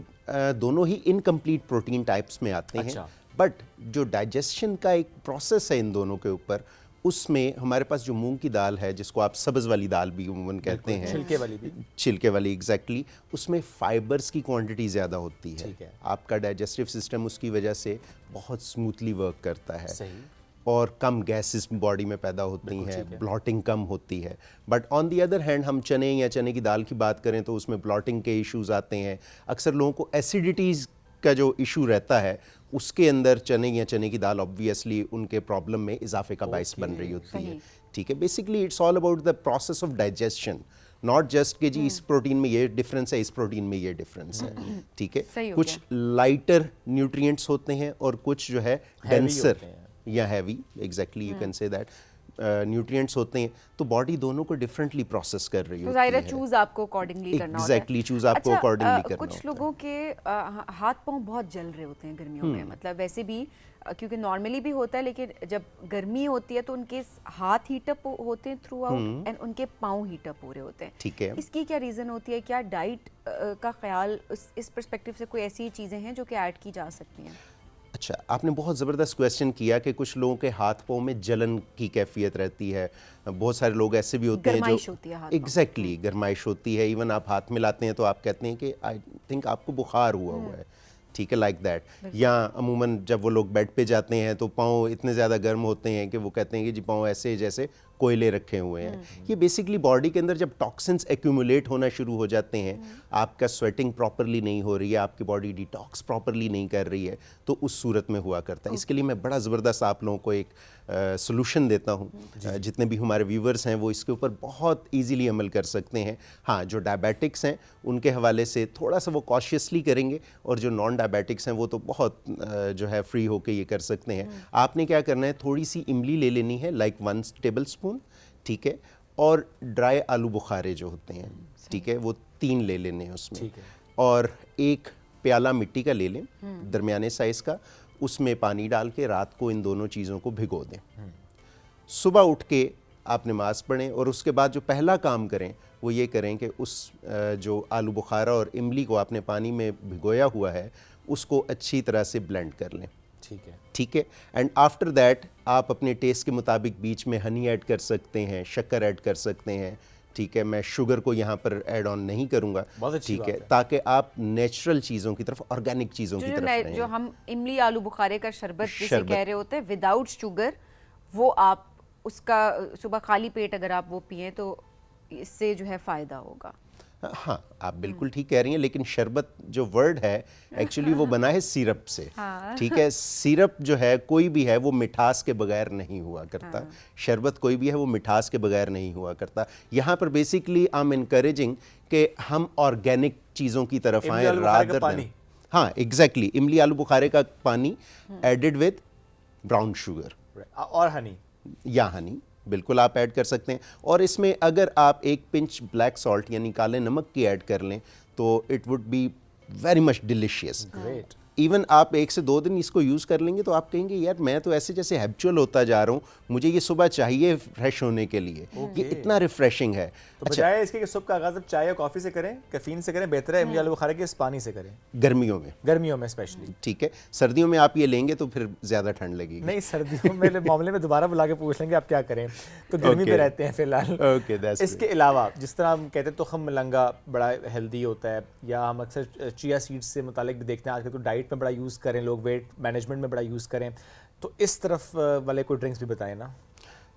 Speaker 5: दोनों ही इनकम्प्लीट प्रोटीन टाइप्स में आते हैं,
Speaker 2: अच्छा।
Speaker 5: बट जो डाइजेशन का एक प्रोसेस है इन दोनों के ऊपर, उसमें हमारे पास जो मूंग की दाल है, जिसको आप सब्ज़ वाली दाल भी उमूमन कहते हैं,
Speaker 2: छिलके वाली भी।
Speaker 5: छिलके वाली, एग्जैक्टली, उसमें फाइबर्स की क्वांटिटी ज़्यादा होती है।
Speaker 2: ठीक है।
Speaker 5: आपका डाइजेस्टिव सिस्टम उसकी वजह से बहुत स्मूथली वर्क करता है।
Speaker 2: सही।
Speaker 5: और कम गैसेस बॉडी में पैदा होती हैं, ब्लॉटिंग कम होती है। But on the other hand हम चने या चने की दाल की बात करें तो उसमें ब्लॉटिंग के इश्यूज आते हैं। अक्सर लोगों को एसिडिटीज़ का जो इशू रहता है, उसके अंदर चने या चने की दाल ऑब्वियसली उनके प्रॉब्लम में इजाफे का बाइस बन रही होती है। ठीक है। Basically it's all about the process of digestion, not just कि जी इस प्रोटीन में ये डिफरेंस है, इस प्रोटीन में ये डिफरेंस है। ठीक
Speaker 1: सही
Speaker 5: है।
Speaker 1: हो
Speaker 5: कुछ लाइटर न्यूट्रिएंट्स होते हैं और कुछ जो है डेंसर
Speaker 2: होते हैं।
Speaker 5: या heavy, exactly you can say that, nutrients होते हैं, तो बॉडी दोनों को डिफरेंटली प्रोसेस कर रही
Speaker 1: तो
Speaker 5: होती
Speaker 1: ज़ाहिर
Speaker 5: है।
Speaker 1: है चूज आपको अकॉर्डिंगली करना होता है।
Speaker 5: Exactly, choose आपको accordingly करना
Speaker 1: कुछ
Speaker 5: होता है।
Speaker 1: लोगों के हाथ पांव बहुत जल रहे होते हैं गर्मियों में, मतलब वैसे भी क्योंकि नॉर्मली भी होता है, लेकिन जब गर्मी होती है तो उनके हाथ हीट अप होते हैं थ्रू आउट एंड उनके पाँव हीट अप हो रहे होते हैं।
Speaker 5: ठीक है।
Speaker 1: इसकी क्या रीज़न होती है? क्या डाइट का ख्याल इस पर्सपेक्टिव से कोई ऐसी चीज़ें हैं जो कि ऐड की जा सकती हैं?
Speaker 5: अच्छा, आपने बहुत ज़बरदस्त क्वेश्चन किया कि कुछ लोगों के हाथ पाँव में जलन की कैफियत रहती है। बहुत सारे लोग ऐसे भी होते हैं
Speaker 1: गर्माइश
Speaker 5: जो
Speaker 1: होती है हाथ पाँव।
Speaker 5: एग्जैक्टली गर्माइश होती है। इवन आप हाथ में लाते हैं तो आप कहते हैं कि आई थिंक आपको बुखार हुआ है। ठीक है, लाइक दैट। या अमूमन जब वो लोग बेड पे जाते हैं तो पाँव इतने ज़्यादा गर्म होते हैं कि वो कहते हैं कि जी पाँव ऐसे जैसे कोयले रखे हुए हैं। ये बेसिकली बॉडी के अंदर जब टॉक्सिन्स एक्यूमुलेट होना शुरू हो जाते हैं, आपका स्वेटिंग प्रॉपरली नहीं हो रही है, आपकी बॉडी डिटॉक्स प्रॉपरली नहीं कर रही है, तो उस सूरत में हुआ करता है। इसके लिए मैं बड़ा ज़बरदस्त आप लोगों को एक सोल्यूशन देता हूँ। जितने भी हमारे व्यूवर्स हैं वो इसके ऊपर बहुत ईजीली अमल कर सकते हैं। हाँ, जो डायबिटिक्स हैं उनके हवाले से थोड़ा सा वो कॉशियसली करेंगे, और जो नॉन डायबिटिक्स हैं वो तो बहुत जो है फ्री होकर ये कर सकते हैं। आपने क्या करना है, थोड़ी सी इमली ले लेनी है, लाइक 1 टेबल स्पून, ठीक है, और ड्राई आलू बुखारे जो होते हैं, ठीक है, वो 3 ले लेने हैं उसमें,
Speaker 2: ठीक है।
Speaker 5: और 1 प्याला मिट्टी का ले लें, दरमियाने साइज़ का, उसमें पानी डाल के रात को इन दोनों चीज़ों को भिगो दें। सुबह उठ के आप नमाज़ पढ़ें, और उसके बाद जो पहला काम करें वो ये करें कि उस जो आलू बुखारा और इमली को आपने पानी में भिगोया हुआ है उसको अच्छी तरह से ब्लेंड कर लें।
Speaker 2: ठीक है।
Speaker 5: ठीक है। एंड आफ्टर दैट आप अपने टेस्ट के मुताबिक बीच में हनी ऐड कर सकते हैं, शक्कर ऐड कर सकते हैं। ठीक है, मैं शुगर को यहाँ पर ऐड ऑन नहीं करूँगा।
Speaker 2: बहुत अच्छी
Speaker 5: ठीक
Speaker 2: बात
Speaker 5: है,
Speaker 2: है।
Speaker 5: ताकि आप नेचुरल चीज़ों की तरफ, ऑर्गेनिक चीज़ों की तरफ रहें।
Speaker 1: जो हम इमली आलू बुखारे का शरबत जिसे
Speaker 5: शरबत।
Speaker 1: कह रहे होते हैं विदाउट शुगर, वो आप उसका सुबह खाली पेट अगर आप वो पिएं तो इससे जो है फ़ायदा होगा।
Speaker 5: हाँ, आप बिल्कुल ठीक कह रही हैं, लेकिन शरबत जो वर्ड है एक्चुअली वो बना है सिरप से। ठीक है, सिरप जो है कोई भी है वो मिठास के बगैर नहीं हुआ करता। शरबत कोई भी है वो मिठास के बगैर नहीं हुआ करता। यहाँ पर बेसिकली आई एम इनकरेजिंग कि हम ऑर्गेनिक चीज़ों की तरफ
Speaker 2: इमली
Speaker 5: आएँ
Speaker 2: आलू बुखारे का
Speaker 5: rather than-
Speaker 2: पानी।
Speaker 5: हाँ, एग्जैक्टली, इमली आलू बुखारे का पानी एडेड विद ब्राउन शुगर
Speaker 2: और हनी
Speaker 5: या हनी, बिल्कुल आप ऐड कर सकते हैं। और इसमें अगर आप 1 पिंच ब्लैक सॉल्ट यानी काले नमक की ऐड कर लें तो it would be very much delicious.
Speaker 2: Great.
Speaker 5: Even आप 1 से 2 दिन इसको यूज़ कर लेंगे तो आप कहेंगे यार मैं तो ऐसे जैसे हैबिचुअल होता जा रहा हूँ, मुझे ये सुबह चाहिए फ्रेश होने के लिए। ये इतना रिफ्रेशिंग है।
Speaker 2: तो बजाय इसके कि सुबह का आगाज़ चाय या कॉफ़ी से करें, कैफीन से करें, बेहतर है इमली आलू बुखारे के इस पानी से करें,
Speaker 5: गर्मियों में।
Speaker 2: गर्मियों में स्पेशली।
Speaker 5: ठीक है, सर्दियों में आप ये लेंगे तो फिर ज़्यादा ठंड लगेगी।
Speaker 2: नहीं, सर्दियों में मामले में दोबारा बुला के पूछ लेंगे आप क्या करें, तो गर्मी में रहते हैं फिलहाल।
Speaker 5: ओके, दैट्स
Speaker 2: इसके अलावा जिस तरह हम कहते हैं तुखम मलंगा बड़ा हेल्दी होता है, या हम अक्सर चिया सीड्स से मुतालिक भी देखते हैं आजकल तो डाइट डाइट में बड़ा यूज़ करें, लोग वेट मैनेजमेंट में बड़ा यूज़ करें, तो इस तरफ वाले कोई ड्रिंक्स भी बताएं ना।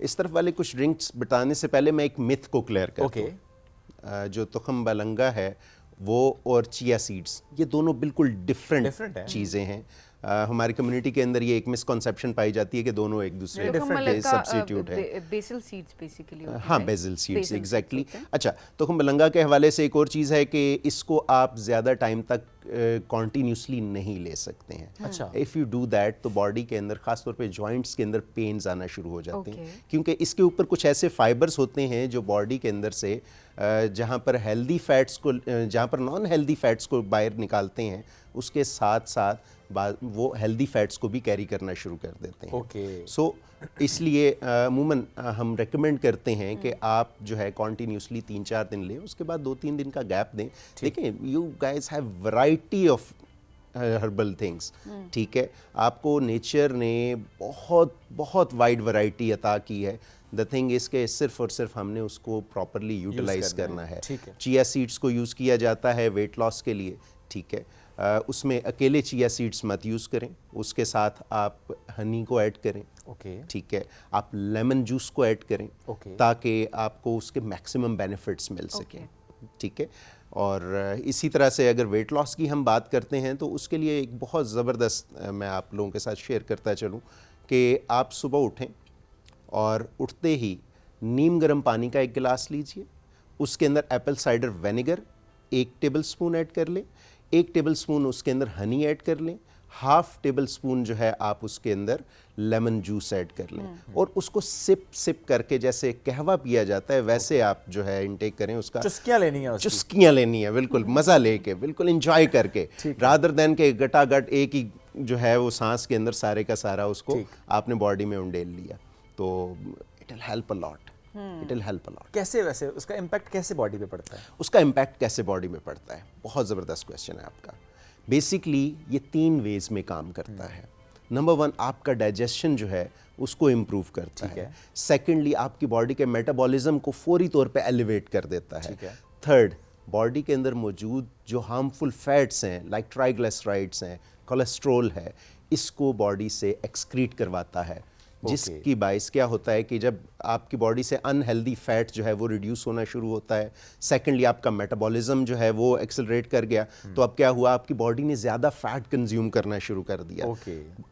Speaker 5: इस तरफ वाले कुछ ड्रिंक्स बताने से पहले मैं एक मिथ को क्लियर करता
Speaker 2: Okay.
Speaker 5: हूँ। जो तुखम बलंगा है वो और चिया सीड्स, ये दोनों बिल्कुल
Speaker 2: Different
Speaker 5: डिफरेंट
Speaker 2: है।
Speaker 5: चीज़ें हैं। हमारी कम्युनिटी के अंदर ये एक मिसकॉन्सेप्शन पाई जाती है कि दोनों एक दूसरे के सब्स्टिट्यूट है।
Speaker 1: बेसिल सीड्स बेसिकली होते हैं,
Speaker 5: हाँ,
Speaker 1: right?
Speaker 5: BECIL seeds,
Speaker 1: Basil seeds
Speaker 5: exactly.
Speaker 1: होते हैं।
Speaker 5: अच्छा, तो हम बलंगा के हवाले से एक और चीज़ है कि इसको आप ज़्यादा टाइम तक कॉन्टीन्यूसली नहीं ले सकते हैं।
Speaker 2: अच्छा।
Speaker 5: इफ़ यू डू दैट तो बॉडी के अंदर ख़ासतौर पे जॉइंट्स के अंदर पेन्स आना शुरू हो जाते हैं,
Speaker 1: Okay.
Speaker 5: क्योंकि इसके ऊपर कुछ ऐसे फाइबर्स होते हैं जो बॉडी के अंदर से जहाँ पर हेल्दी फैट्स को, जहाँ पर नॉन हेल्दी फैट्स को बाहर निकालते हैं, उसके साथ साथ वो हेल्दी फैट्स को भी कैरी करना शुरू कर देते हैं।
Speaker 2: ओके।
Speaker 5: सो इसलिए अमूमन हम रेकमेंड करते हैं कि आप जो है कॉन्टीन्यूसली 3-4 दिन लें, उसके बाद 2-3 दिन का गैप दें। देखें, you guys have variety of herbal things, ठीक है, आपको नेचर ने बहुत बहुत वाइड वैरायटी अता की है। द थिंग इज़ के सिर्फ और सिर्फ हमने उसको प्रॉपरली यूटिलाइज करना है।
Speaker 2: ठीक है।
Speaker 5: चिया सीड्स को यूज़ किया जाता है वेट लॉस के लिए, ठीक है, उसमें अकेले चिया सीड्स मत यूज़ करें, उसके साथ आप हनी को ऐड करें,
Speaker 2: ओके।
Speaker 5: ठीक है, आप लेमन जूस को ऐड करें,
Speaker 2: Okay.
Speaker 5: ताकि आपको उसके मैक्सिमम बेनिफिट्स मिल सकें, ठीक है। और इसी तरह से अगर वेट लॉस की हम बात करते हैं तो उसके लिए एक बहुत ज़बरदस्त मैं आप लोगों के साथ शेयर करता चलूँ कि आप सुबह उठें और उठते ही नीम गर्म पानी का एक गिलास लीजिए, उसके अंदर Apple cider vinegar 1 table spoon add कर लें, 1 टेबल स्पून उसके अंदर हनी ऐड कर लें, हाफ टेबल स्पून जो है आप उसके अंदर लेमन जूस ऐड कर लें, और उसको सिप सिप करके जैसे कहवा पिया जाता है वैसे आप जो है इनटेक करें। उसका
Speaker 2: चुस्कियाँ लेनी है उसकी।
Speaker 5: चुस्कियाँ लेनी है, बिल्कुल मज़ा लेके, बिल्कुल इंजॉय करके, रादर देन के गटागट एक ही जो है वो सांस के अंदर सारे का सारा उसको आपने बॉडी में उंडेल लिया, तो it will help a lot, it will help a lot.
Speaker 2: कैसे, वैसे उसका इम्पैक्ट कैसे बॉडी पे पड़ता है?
Speaker 5: उसका इम्पैक्ट कैसे बॉडी में पड़ता है, बहुत ज़बरदस्त क्वेश्चन है आपका। बेसिकली ये 3 वेज में काम करता है। नंबर 1, आपका डाइजेशन जो है उसको इम्प्रूव करता है। सेकेंडली, आपकी बॉडी के मेटाबॉलिज्म को फौरी तौर पे एलिवेट कर देता है। थर्ड, बॉडी के अंदर मौजूद जो हार्मफुल फैट्स हैं लाइक ट्राइग्लिसराइड्स हैं, कोलेस्ट्रोल है, इसको बॉडी से एक्सक्रीट करवाता है, जिसकी बाइस क्या होता है कि जब आपकी बॉडी से अनहेल्दी फैट जो है वो रिड्यूस होना शुरू होता है। सेकेंडली, आपका मेटाबॉलिज्म जो है वो एक्सेलरेट कर गया, तो अब क्या हुआ, आपकी बॉडी ने ज़्यादा फैट कंज्यूम करना शुरू कर दिया।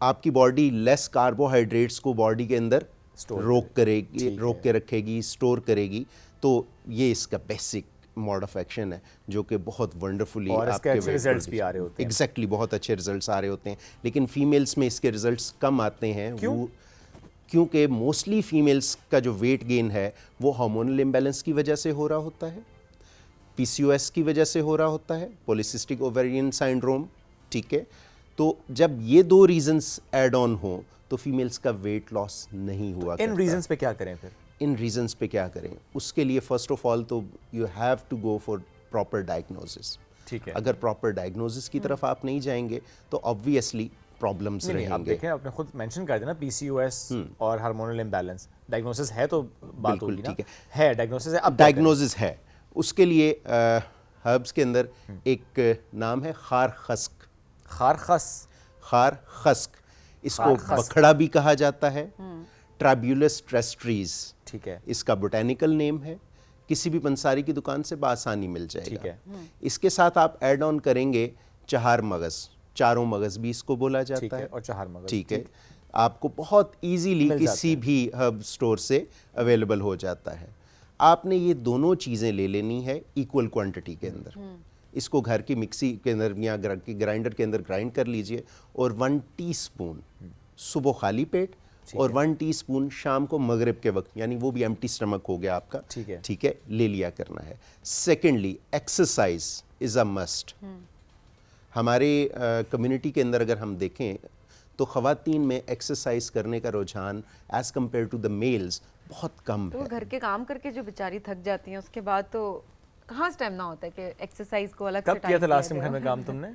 Speaker 5: आपकी बॉडी लेस कार्बोहाइड्रेट्स को बॉडी के अंदर रोक के रखेगी, स्टोर करेगी। तो ये इसका बेसिक मोड ऑफ एक्शन है जो कि बहुत वंडरफुली
Speaker 2: आपके अच्छे रिजल्ट्स भी आ रहे होते हैं।
Speaker 5: एग्जैक्टली, बहुत अच्छे रिजल्ट्स आ रहे होते हैं, लेकिन फीमेल्स में इसके रिजल्ट्स कम आते हैं। क्योंकि मोस्टली फीमेल्स का जो वेट गेन है वो हार्मोनल इम्बैलेंस की वजह से हो रहा होता है, पीसीओएस की वजह से हो रहा होता है, पॉलीसिस्टिक ओवेरियन सिंड्रोम, ठीक है। तो जब ये 2 रीजंस ऐड ऑन हो तो फीमेल्स का वेट लॉस नहीं हुआ करता।
Speaker 2: इन रीजंस पे क्या करें फिर?
Speaker 5: इन रीजंस पे क्या करें, उसके लिए फर्स्ट ऑफ ऑल तो you have to go for proper diagnosis,
Speaker 2: ठीक है।
Speaker 5: अगर प्रॉपर डायग्नोसिस की तरफ आप नहीं जाएंगे तो ऑब्वियसली प्रॉब्लम्स रहेंगे।
Speaker 2: आप देखें, आपने खुद मेंशन कर दिया ना पीसीओएस और हार्मोनल इम्बैलेंस, डायग्नोसिस है तो बात होगी ना।
Speaker 5: ठीक
Speaker 2: है डायग्नोसिस है, अब
Speaker 5: डायग्नोसिस है, उसके लिए हर्ब्स के अंदर एक नाम है खार खस्क। खार खस्क, इसको बखड़ा भी कहा जाता है, ट्राब्यूलस ट्रेस्ट्रीज, ठीक है, इसका बोटेनिकल नेम है। किसी भी पंसारी की दुकान से बासानी मिल जाएगा, ठीक है। इसके साथ आप ऐड ऑन करेंगे चहार मगज़, चारों मगज़ भी इसको बोला जाता है,
Speaker 2: और चहार मगज़,
Speaker 5: ठीक है, आपको बहुत इजीली किसी भी हर्ब स्टोर से अवेलेबल हो जाता है। आपने ये दोनों चीज़ें ले लेनी है इक्वल क्वांटिटी के अंदर। इसको घर की मिक्सी के अंदर या ग्राइंडर के अंदर ग्राइंड कर लीजिए, और 1 टीस्पून सुबह खाली पेट और 1 टीस्पून शाम को मगरिब के वक्त, यानी वो भी एम्प्टी स्टमक हो गया आपका, ठीक है, ले लिया करना है। Secondly, exercise is a must. हमारे कम्युनिटी के अंदर अगर हम देखें तो ख़वातीन में एक्सरसाइज करने का रुझान as compare to the males बहुत कम
Speaker 1: तो
Speaker 5: है।
Speaker 1: घर के काम करके जो बेचारी थक जाती हैं उसके बाद तो कहाँ स्टेमिना होता है कि एक्सरसाइज को अलग से
Speaker 2: कब किया था लास्ट टाइम घर में काम तुमने?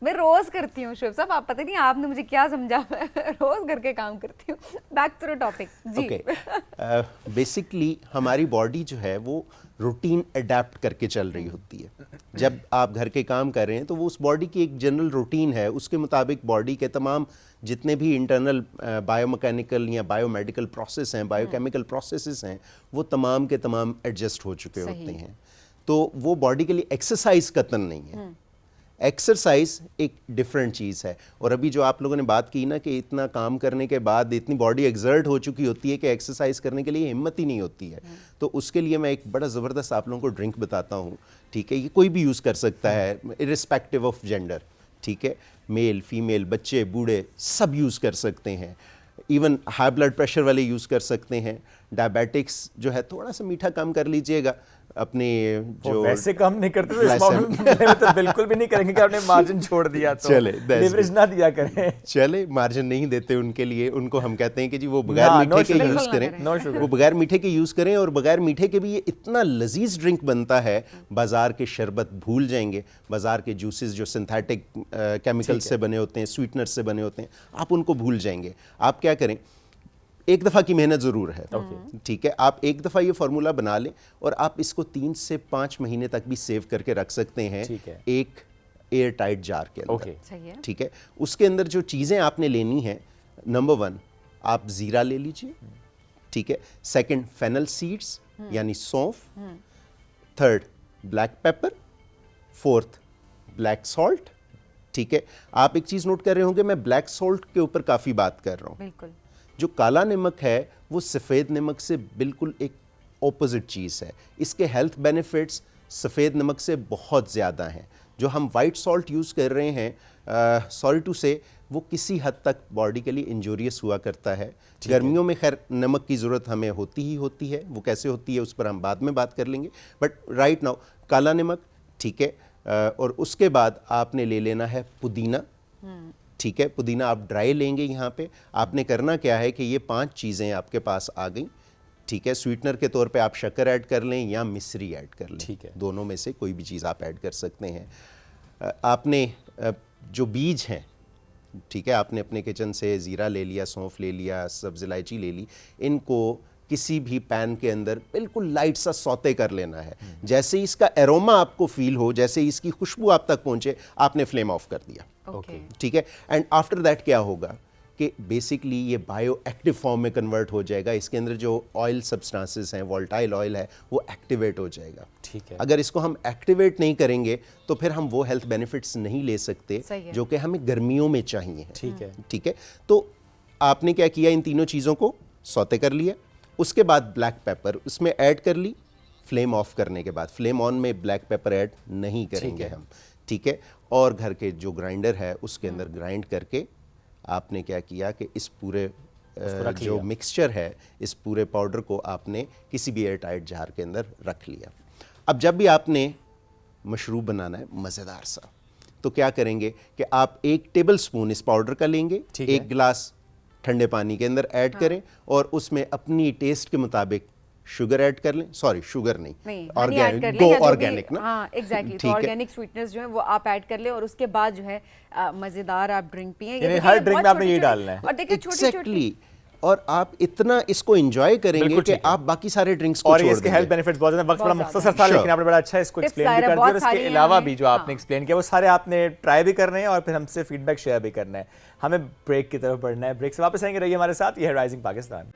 Speaker 1: मैं रोज करती हूँ शुभ साहब, आप पता नहीं आपने मुझे क्या समझा, रोज घर के काम करती हूँ। बैक टू द टॉपिक जी।
Speaker 5: बेसिकली हमारी बॉडी जो है वो रूटीन अडेप्ट करके चल रही होती है। जब आप घर के काम कर रहे हैं तो वो उस बॉडी की एक जनरल रूटीन है, उसके मुताबिक बॉडी के तमाम जितने भी इंटरनल बायोमैकेनिकल या बायोमेडिकल प्रोसेस हैं, बायोकेमिकल प्रोसेसेस हैं, वो तमाम के तमाम एडजस्ट हो चुके होते हैं। तो वो बॉडी के लिए एक्सरसाइज कतन नहीं है। एक्सरसाइज एक डिफरेंट चीज़ है। और अभी जो आप लोगों ने बात की ना कि इतना काम करने के बाद इतनी बॉडी एक्सर्ट हो चुकी होती है कि एक्सरसाइज करने के लिए हिम्मत ही नहीं होती है, तो उसके लिए मैं एक बड़ा ज़बरदस्त आप लोगों को ड्रिंक बताता हूँ। ठीक है, ये कोई भी यूज़ कर सकता है इर्रिस्पेक्टिव ऑफ जेंडर। ठीक है, मेल फीमेल बच्चे बूढ़े सब यूज़ कर सकते हैं। इवन हाई ब्लड प्रेशर वाले यूज़ कर सकते हैं। डायबिटिक्स जो है थोड़ा सा मीठा कम कर लीजिएगा। अपने जो
Speaker 2: वैसे कम नहीं करते तो इस मामले में तो बिल्कुल भी नहीं करेंगे कि आपने मार्जिन छोड़ दिया तो
Speaker 5: चले
Speaker 2: लिवरेज ना दिया करें।
Speaker 5: चले मार्जिन नहीं देते उनके लिए, उनको हम कहते हैं कि जी वो बगैर मीठे के यूज़ करें, वो बगैर मीठे के यूज़ करें। और बगैर मीठे के भी ये इतना लजीज ड्रिंक बनता है, बाजार के शरबत भूल जाएंगे, बाजार के जूसेस जो सिंथेटिक केमिकल से बने होते हैं, स्वीटनर से बने होते हैं, आप उनको भूल जाएंगे। आप क्या करें, एक दफ़ा की मेहनत ज़रूर है। ठीक है, आप एक दफ़ा ये फार्मूला बना लें और आप इसको 3 से 5 महीने तक भी सेव करके रख सकते हैं एक एयर टाइट जार के अंदर। ठीक है, उसके अंदर जो चीज़ें आपने लेनी है, नंबर 1 आप ज़ीरा ले लीजिए। ठीक है, सेकंड फेनल सीड्स यानी सौंफ, third black pepper, fourth black salt. ठीक है, आप एक चीज़ नोट कर रहे होंगे, मैं ब्लैक सॉल्ट के ऊपर काफ़ी बात कर रहा हूँ।
Speaker 1: बिल्कुल।
Speaker 5: जो काला नमक है वो सफ़ेद नमक से बिल्कुल एक ऑपोजिट चीज़ है। इसके हेल्थ बेनिफिट्स सफ़ेद नमक से बहुत ज़्यादा हैं। जो हम वाइट सॉल्ट यूज़ कर रहे हैं, सॉरी टू से, वो किसी हद तक बॉडी के लिए इंजूरियस हुआ करता है। गर्मियों में खैर नमक की ज़रूरत हमें होती ही होती है, वो कैसे होती है उस पर हम बाद में बात कर लेंगे, बट राइट नाउ काला नमक। ठीक है, और उसके बाद आपने ले लेना है पुदीना। ठीक है, पुदीना आप ड्राई लेंगे। यहाँ पे आपने करना क्या है कि ये 5 चीज़ें आपके पास आ गई। ठीक है, स्वीटनर के तौर पे आप शक्कर ऐड कर लें या मिश्री ऐड कर लें।
Speaker 2: ठीक है,
Speaker 5: दोनों में से कोई भी चीज़ आप ऐड कर सकते हैं। आपने जो बीज हैं, ठीक है, आपने अपने किचन से ज़ीरा ले लिया, सौंफ ले लिया, सब्ज़ इलायची ले ली, इनको किसी भी पैन के अंदर बिल्कुल लाइट सा सौते कर लेना है। जैसे ही इसका एरोमा आपको फील हो, जैसे ही इसकी खुशबू आप तक पहुंचे, आपने फ्लेम ऑफ कर दिया। ठीक है, एंड आफ्टर दैट क्या होगा कि बेसिकली ये बायो एक्टिव फॉर्म में कन्वर्ट हो जाएगा। इसके अंदर जो ऑयल सब्सटेंसेस हैं, वोल्टाइल ऑयल है, वो एक्टिवेट हो जाएगा।
Speaker 2: ठीक है,
Speaker 5: अगर इसको हम एक्टिवेट नहीं करेंगे तो फिर हम वो हेल्थ बेनिफिट्स नहीं ले सकते जो कि हमें गर्मियों में चाहिए। ठीक है, तो आपने क्या किया, इन तीनों चीज़ों को सौते कर लिया। उसके बाद ब्लैक पेपर उसमें ऐड कर ली। फ्लेम ऑफ करने के बाद, फ्लेम ऑन में ब्लैक पेपर ऐड नहीं करेंगे हम। ठीक है, और घर के जो ग्राइंडर है उसके अंदर ग्राइंड करके आपने क्या किया कि इस पूरे जो मिक्सचर है, इस पूरे पाउडर को आपने किसी भी एयर टाइट जार के अंदर रख लिया। अब जब भी आपने मशरूब बनाना है मज़ेदार सा, तो क्या करेंगे कि आप 1 टेबल स्पून इस पाउडर का लेंगे, 1 गिलास ठंडे पानी के अंदर ऐड करें और उसमें अपनी टेस्ट के मुताबिक शुगर ऐड कर लें। सॉरी, शुगर नहीं, ऑर्गेनिक, गो ऑर्गेनिक ना।
Speaker 1: हाँ एग्जैक्टली, तो ऑर्गेनिक स्वीटनेस जो है वो आप ऐड कर लें और उसके बाद जो है मजेदार आप ड्रिंक पिए।
Speaker 2: हर ड्रिंक में आपने ये डालना है।
Speaker 1: और देखिए छोटी-छोटी,
Speaker 5: और आप इतना इसको एंजॉय करेंगे कि आप बाकी सारे ड्रिंक्स को
Speaker 2: और
Speaker 5: छोड़
Speaker 2: इसके
Speaker 5: देंगे।
Speaker 2: हेल्थ बेनिफिट्स बहुत ज्यादा। वक्त बड़ा मुख्तसर था, लेकिन आपने बड़ा अच्छा इसको एक्सप्लेन भी कर दिया। और इसके अलावा भी जो आपने एक्सप्लेन किया वो सारे आपने ट्राई भी करने हैं और फिर हमसे फीडबैक शेयर भी करना है। हमें ब्रेक की तरफ बढ़ना है। ब्रेक से वापस आएंगे, रहिए हमारे साथ। ये है rising Pakistan.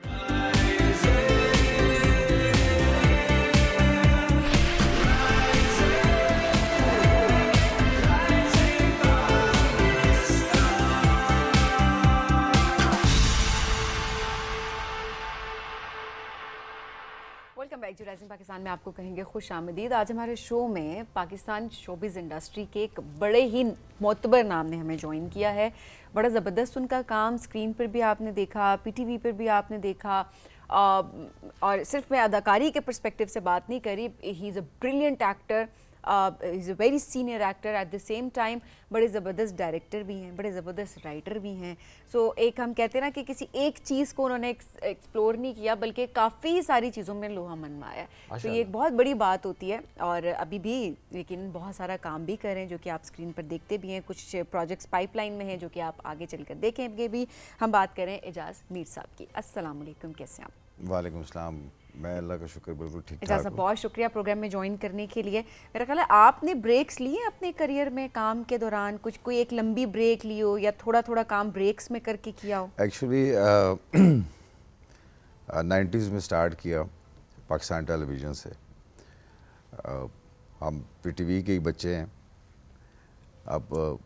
Speaker 1: Welcome back to rising Pakistan में आपको कहेंगे खुश आमदीद। आज हमारे शो में पाकिस्तान शोबिज़ इंडस्ट्री के एक बड़े ही मोतबर नाम ने हमें ज्वाइन किया है। बड़ा ज़बरदस्त उनका काम स्क्रीन पर भी आपने देखा, पीटीवी पर भी आपने देखा, और सिर्फ मैं अदाकारी के पर्सपेक्टिव से बात नहीं करी, he is a brilliant actor, is a very senior actor, at the same time बड़े ज़बरदस्त डायरेक्टर भी हैं, बड़े ज़बरदस्त राइटर भी हैं। सो एक हम कहते हैं ना कि किसी एक चीज़ को उन्होंने एक्सप्लोर नहीं किया, बल्कि काफ़ी सारी चीज़ों में लोहा मनवाया। तो ये एक बहुत बड़ी बात होती है। और अभी भी लेकिन बहुत सारा काम भी कर रहे हैं जो कि आप स्क्रीन पर देखते भी हैं। कुछ प्रोजेक्ट्स पाइपलाइन में हैं जो कि आप आगे चलकर देखेंगे भी। हम बात करें एजाज़ मीर साहब की। अस्सलाम वालेकुम, कैसे हैं आप?
Speaker 3: वालेकुम अस्सलाम,
Speaker 6: मैं अल्लाह का शुक्र बिल्कुल ठीक
Speaker 1: एजाज
Speaker 6: ठाक
Speaker 1: साहब
Speaker 6: हूँ।
Speaker 1: बहुत शुक्रिया प्रोग्राम में ज्वाइन करने के लिए। मेरा ख्याल है आपने ब्रेक्स लिए अपने करियर में काम के दौरान, कुछ कोई एक लंबी ब्रेक ली हो या थोड़ा थोड़ा काम ब्रेक्स में करके किया हो?
Speaker 6: एक्चुअली 90s में स्टार्ट किया पाकिस्तान टेलीविज़न से। हम पीटीवी के ही बच्चे हैं, अब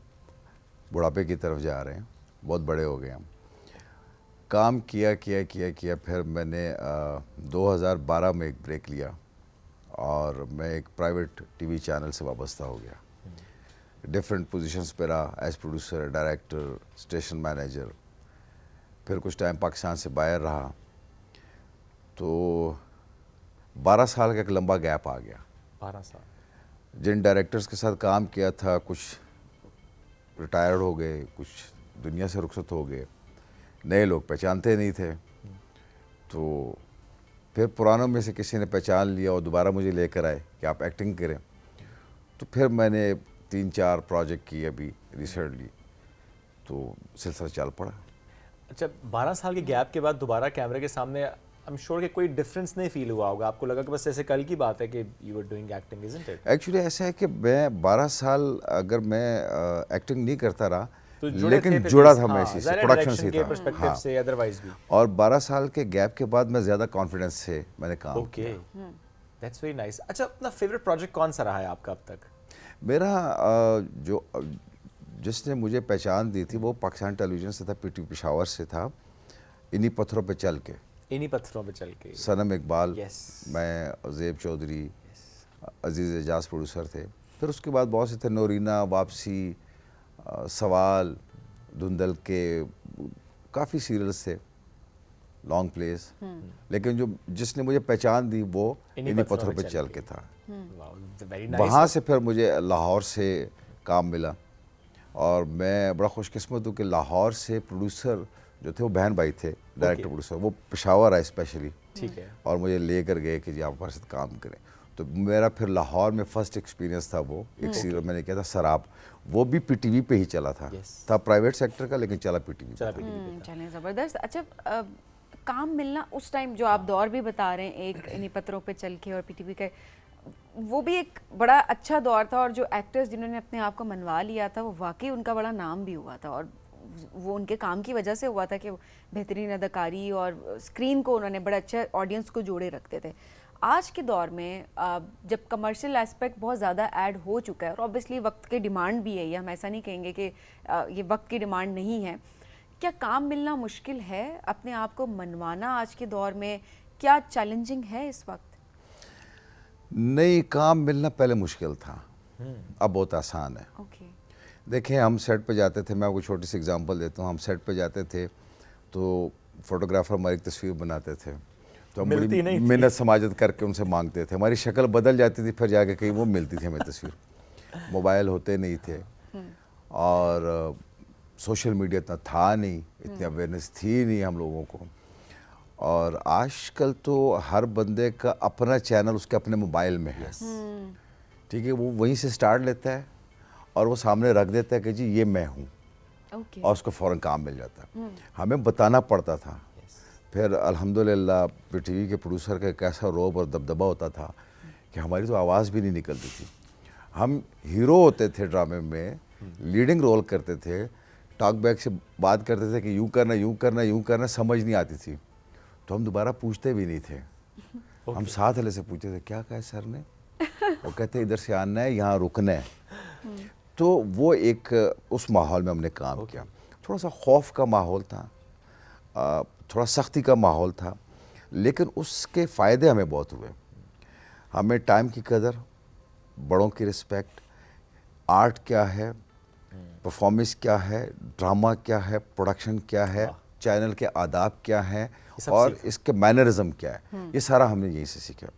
Speaker 6: बुढ़ापे की तरफ जा रहे हैं, बहुत बड़े हो गए हम। काम किया किया किया किया फिर मैंने 2012 में एक ब्रेक लिया और मैं एक प्राइवेट टीवी चैनल से वाबस्ता हो गया। डिफरेंट पोजीशंस पे रहा, as producer, director, station manager. फिर कुछ टाइम पाकिस्तान से बाहर रहा, तो 12 साल का एक लंबा गैप आ गया।
Speaker 2: 12 साल
Speaker 6: जिन डायरेक्टर्स के साथ काम किया था, कुछ रिटायर्ड हो गए, कुछ दुनिया से रुखसत हो गए, नए लोग पहचानते नहीं थे। तो फिर पुरानों में से किसी ने पहचान लिया और दोबारा मुझे लेकर आए कि आप एक्टिंग करें। तो फिर मैंने 3-4 प्रोजेक्ट किए अभी रिसेंटली, तो सिलसिला चल पड़ा।
Speaker 2: अच्छा, 12 साल के गैप के बाद दोबारा कैमरे के सामने आई एम श्योर कि कोई डिफरेंस नहीं फील हुआ होगा आपको? लगा कि बस ऐसे कल की बात है कि you are doing acting, isn't it?
Speaker 6: Actually ऐसा है कि मैं 12 साल अगर मैं एक्टिंग नहीं करता रहा,
Speaker 2: तो जुड़े थे
Speaker 6: लेकिन
Speaker 2: फिर
Speaker 6: जुड़ा
Speaker 2: भी,
Speaker 6: था मैं
Speaker 2: हाँ,
Speaker 6: इसी से,
Speaker 2: ज़ाहिर है
Speaker 6: प्रोडक्शन
Speaker 2: डायरेक्शन
Speaker 6: से
Speaker 2: के
Speaker 6: था।
Speaker 2: पर्सपेक्टिव से, अदरवाइज भी।
Speaker 6: और 12 साल के गैप के बाद मैं ज़्यादा कॉन्फिडेंस से मैंने काम
Speaker 2: ओके,
Speaker 6: किया।
Speaker 2: That's very nice. अच्छा, अपना फेवरेट प्रोजेक्ट कौन सा रहा है आपका अब तक?
Speaker 6: मेरा जो जिसने मुझे पहचान दी थी वो पाकिस्तान टेलीविज़न से था, पीटी पेशावर से था, इन्हीं पत्थरों पे चल के।
Speaker 2: इन्हीं पत्थरों पे चल के।
Speaker 6: सनम इकबाल,
Speaker 2: Yes.
Speaker 6: मैं ज़ेब चौधरी, अजीज़ एजाज प्रोड्यूसर थे। फिर उसके बाद बहुत से थे, नोरीना, वापसी, सवाल, धुंधल के, काफ़ी सीरियल्स थे, लॉन्ग प्लेस। लेकिन जो जिसने मुझे पहचान दी वो इन्हीं पत्थरों पे चल के था।
Speaker 2: Very nice.
Speaker 6: वहाँ से फिर मुझे लाहौर से काम मिला और मैं बड़ा खुशकिस्मत हूँ कि लाहौर से प्रोड्यूसर जो थे वो बहन भाई थे, डायरेक्टर प्रोड्यूसर, वो पेशावर आए स्पेशली,
Speaker 2: ठीक है।
Speaker 6: और मुझे लेकर गए कि जी आप हमारे साथ काम करें। तो मेरा फिर लाहौर में फर्स्ट एक्सपीरियंस था वो, एक सीरियल मैंने किया था सराब, वो भी पीटीवी पे ही चला था।
Speaker 2: Yes.
Speaker 6: था प्राइवेट सेक्टर का लेकिन चला पीटीवी पे।
Speaker 2: चला पीटीवी पे था।
Speaker 1: चलें, ज़बरदस्त। अच्छा, काम मिलना उस टाइम जो आप दौर भी बता रहे हैं, एक इन्हीं पत्थरों पे चल के और पीटीवी का, वो भी एक बड़ा अच्छा दौर था। और जो एक्टर्स जिन्होंने अपने आप को मनवा लिया था, वो वाकई उनका बड़ा नाम भी हुआ था, और वो उनके काम की वजह से हुआ था कि बेहतरीन अदाकारी और स्क्रीन को उन्होंने बड़ा अच्छा ऑडियंस को जोड़े रखते थे। आज के दौर में जब कमर्शियल एस्पेक्ट बहुत ज़्यादा ऐड हो चुका है, और ऑब्वियसली वक्त की डिमांड भी है, ये हम ऐसा नहीं कहेंगे कि ये वक्त की डिमांड नहीं है, क्या काम मिलना मुश्किल है? अपने आप को मनवाना आज के दौर में क्या चैलेंजिंग है इस वक्त?
Speaker 6: नहीं, काम मिलना पहले मुश्किल था, अब बहुत आसान है।
Speaker 1: ओके।
Speaker 6: देखिए, हम सेट पे जाते थे, मैं आपको छोटी सी एग्जांपल देता हूँ। हम सेट पे जाते थे तो फोटोग्राफर हमारी तस्वीर बनाते थे, तो हम
Speaker 2: मिलती
Speaker 6: बड़ी
Speaker 2: नहीं थी।
Speaker 6: मेहनत समाजत करके उनसे मांगते थे, हमारी शक्ल बदल जाती थी, फिर जाके कहीं वो मिलती थी हमें तस्वीर। मोबाइल होते नहीं थे और सोशल मीडिया इतना था नहीं, इतनी अवेयरनेस थी नहीं हम लोगों को। और आजकल तो हर बंदे का अपना चैनल उसके अपने मोबाइल में है, ठीक है, वो वहीं से स्टार्ट लेता है और वो सामने रख देता है कि जी ये मैं हूँ,
Speaker 1: ओके।
Speaker 6: और उसको फ़ौरन काम मिल जाता है। हमें बताना पड़ता था। फिर अल्हम्दुलिल्लाह पीटीवी के प्रोड्यूसर का एक ऐसा रोब और दबदबा होता था कि हमारी तो आवाज़ भी नहीं निकलती थी। हम हीरो होते थे ड्रामे में, लीडिंग रोल करते थे, टॉक बैक से बात करते थे कि यूँ करना, यूँ करना, यूँ करना, समझ नहीं आती थी, तो हम दोबारा पूछते भी नहीं थे। हम साथ वाले से पूछते थे क्या कहा सर ने, वो कहते इधर से आना है, यहाँ रुकना है। तो वो एक उस माहौल में हमने काम किया। थोड़ा सा खौफ का माहौल था, थोड़ा सख्ती का माहौल था, लेकिन उसके फ़ायदे हमें बहुत हुए। हमें टाइम की कदर, बड़ों की रिस्पेक्ट, आर्ट क्या है, परफॉर्मेंस क्या है, ड्रामा क्या है, प्रोडक्शन क्या है, चैनल के आदाब क्या हैं और इसके मैनरिज्म क्या है, ये सारा हमने यहीं से सीखा।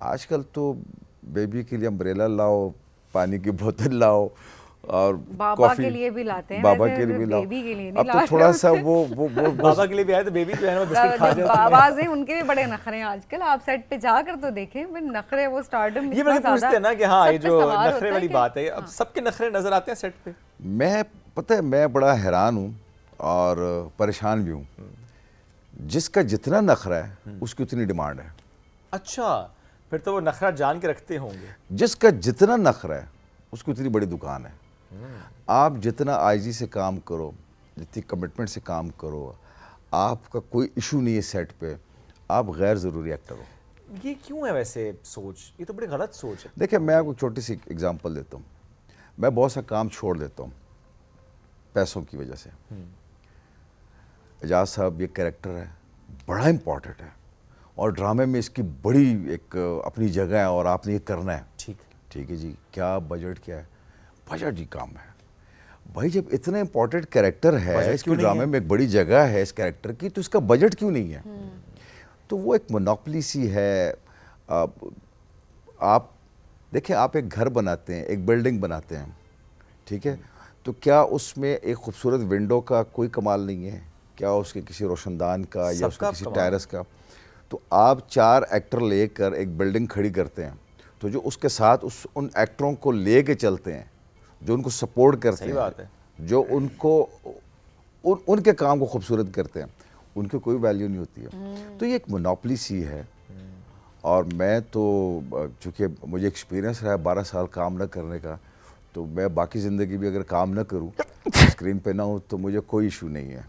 Speaker 6: आजकल तो बेबी के लिए अम्ब्रेला लाओ, पानी की बोतल लाओ, और
Speaker 1: बाबा
Speaker 6: कॉफी
Speaker 1: के लिए भी लाते हैं,
Speaker 6: बाबा
Speaker 1: वैसे
Speaker 6: के लिए भी लाओ।
Speaker 1: बेबी के लिए नहीं
Speaker 6: अब
Speaker 1: लाते
Speaker 6: तो थोड़ा सा वो
Speaker 2: बाबा के लिए भी आए तो बेबी जो है ना वो बिस्किट खा जाती है।
Speaker 1: बाबा से उनके भी बड़े नखरे हैं आजकल, आप सेट पे जाकर तो देखें, फिर नखरे वो स्टारडम
Speaker 2: ये बड़े पूछते हैं ना कि हाँ, ये जो नखरे वाली बात है, अब सबके नखरे नजर आते हैं सेट पे।
Speaker 6: मैं पता है मैं बड़ा हैरान हूँ और परेशान भी हूँ। जिसका जितना नखरा है उसकी उतनी डिमांड है।
Speaker 2: अच्छा, फिर तो वो नखरा जान के रखते होंगे।
Speaker 6: जिसका जितना नखरा है उसकी उतनी बड़ी दुकान है। आप जितना आईजी से काम करो, जितनी कमिटमेंट से काम करो, आपका कोई इशू नहीं है सेट पे, आप गैर ज़रूरी एक्टर हो।
Speaker 2: ये क्यों है वैसे सोच? ये तो बड़ी गलत सोच है।
Speaker 6: देखिए, मैं आपको छोटी सी एग्जांपल देता हूँ। मैं बहुत सा काम छोड़ देता हूँ पैसों की वजह से। एजाज साहब ये कैरेक्टर है, बड़ा इम्पोर्टेंट है और ड्रामे में इसकी बड़ी एक अपनी जगह है और आपने ये करना है। ठीक है जी, क्या बजट क्या है? बजट ही काम है भाई। जब इतना इम्पोर्टेंट कैरेक्टर है, इसके ड्रामे में एक बड़ी जगह है इस कैरेक्टर की, तो इसका बजट क्यों नहीं है? तो वो एक मोनोपोली सी है। आप देखिए, आप एक घर बनाते हैं, एक बिल्डिंग बनाते हैं, ठीक है, तो क्या उसमें एक खूबसूरत विंडो का कोई कमाल नहीं है? क्या उसके किसी रोशनदान का या उसके किसी टेरेस का? तो आप 4 एक्टर लेकर एक बिल्डिंग खड़ी करते हैं, तो जो उसके साथ उन एक्टरों को ले के चलते हैं, जो उनको सपोर्ट करते हैं,
Speaker 2: बात है।
Speaker 6: जो उनको उनके काम को खूबसूरत करते हैं, उनकी कोई वैल्यू नहीं होती है। तो ये एक मोनोपोली सी है। और मैं तो चूँकि मुझे एक्सपीरियंस रहा है 12 साल काम न करने का, तो मैं बाकी ज़िंदगी भी अगर काम न करूँ, स्क्रीन पे ना हो, तो मुझे कोई इशू नहीं है।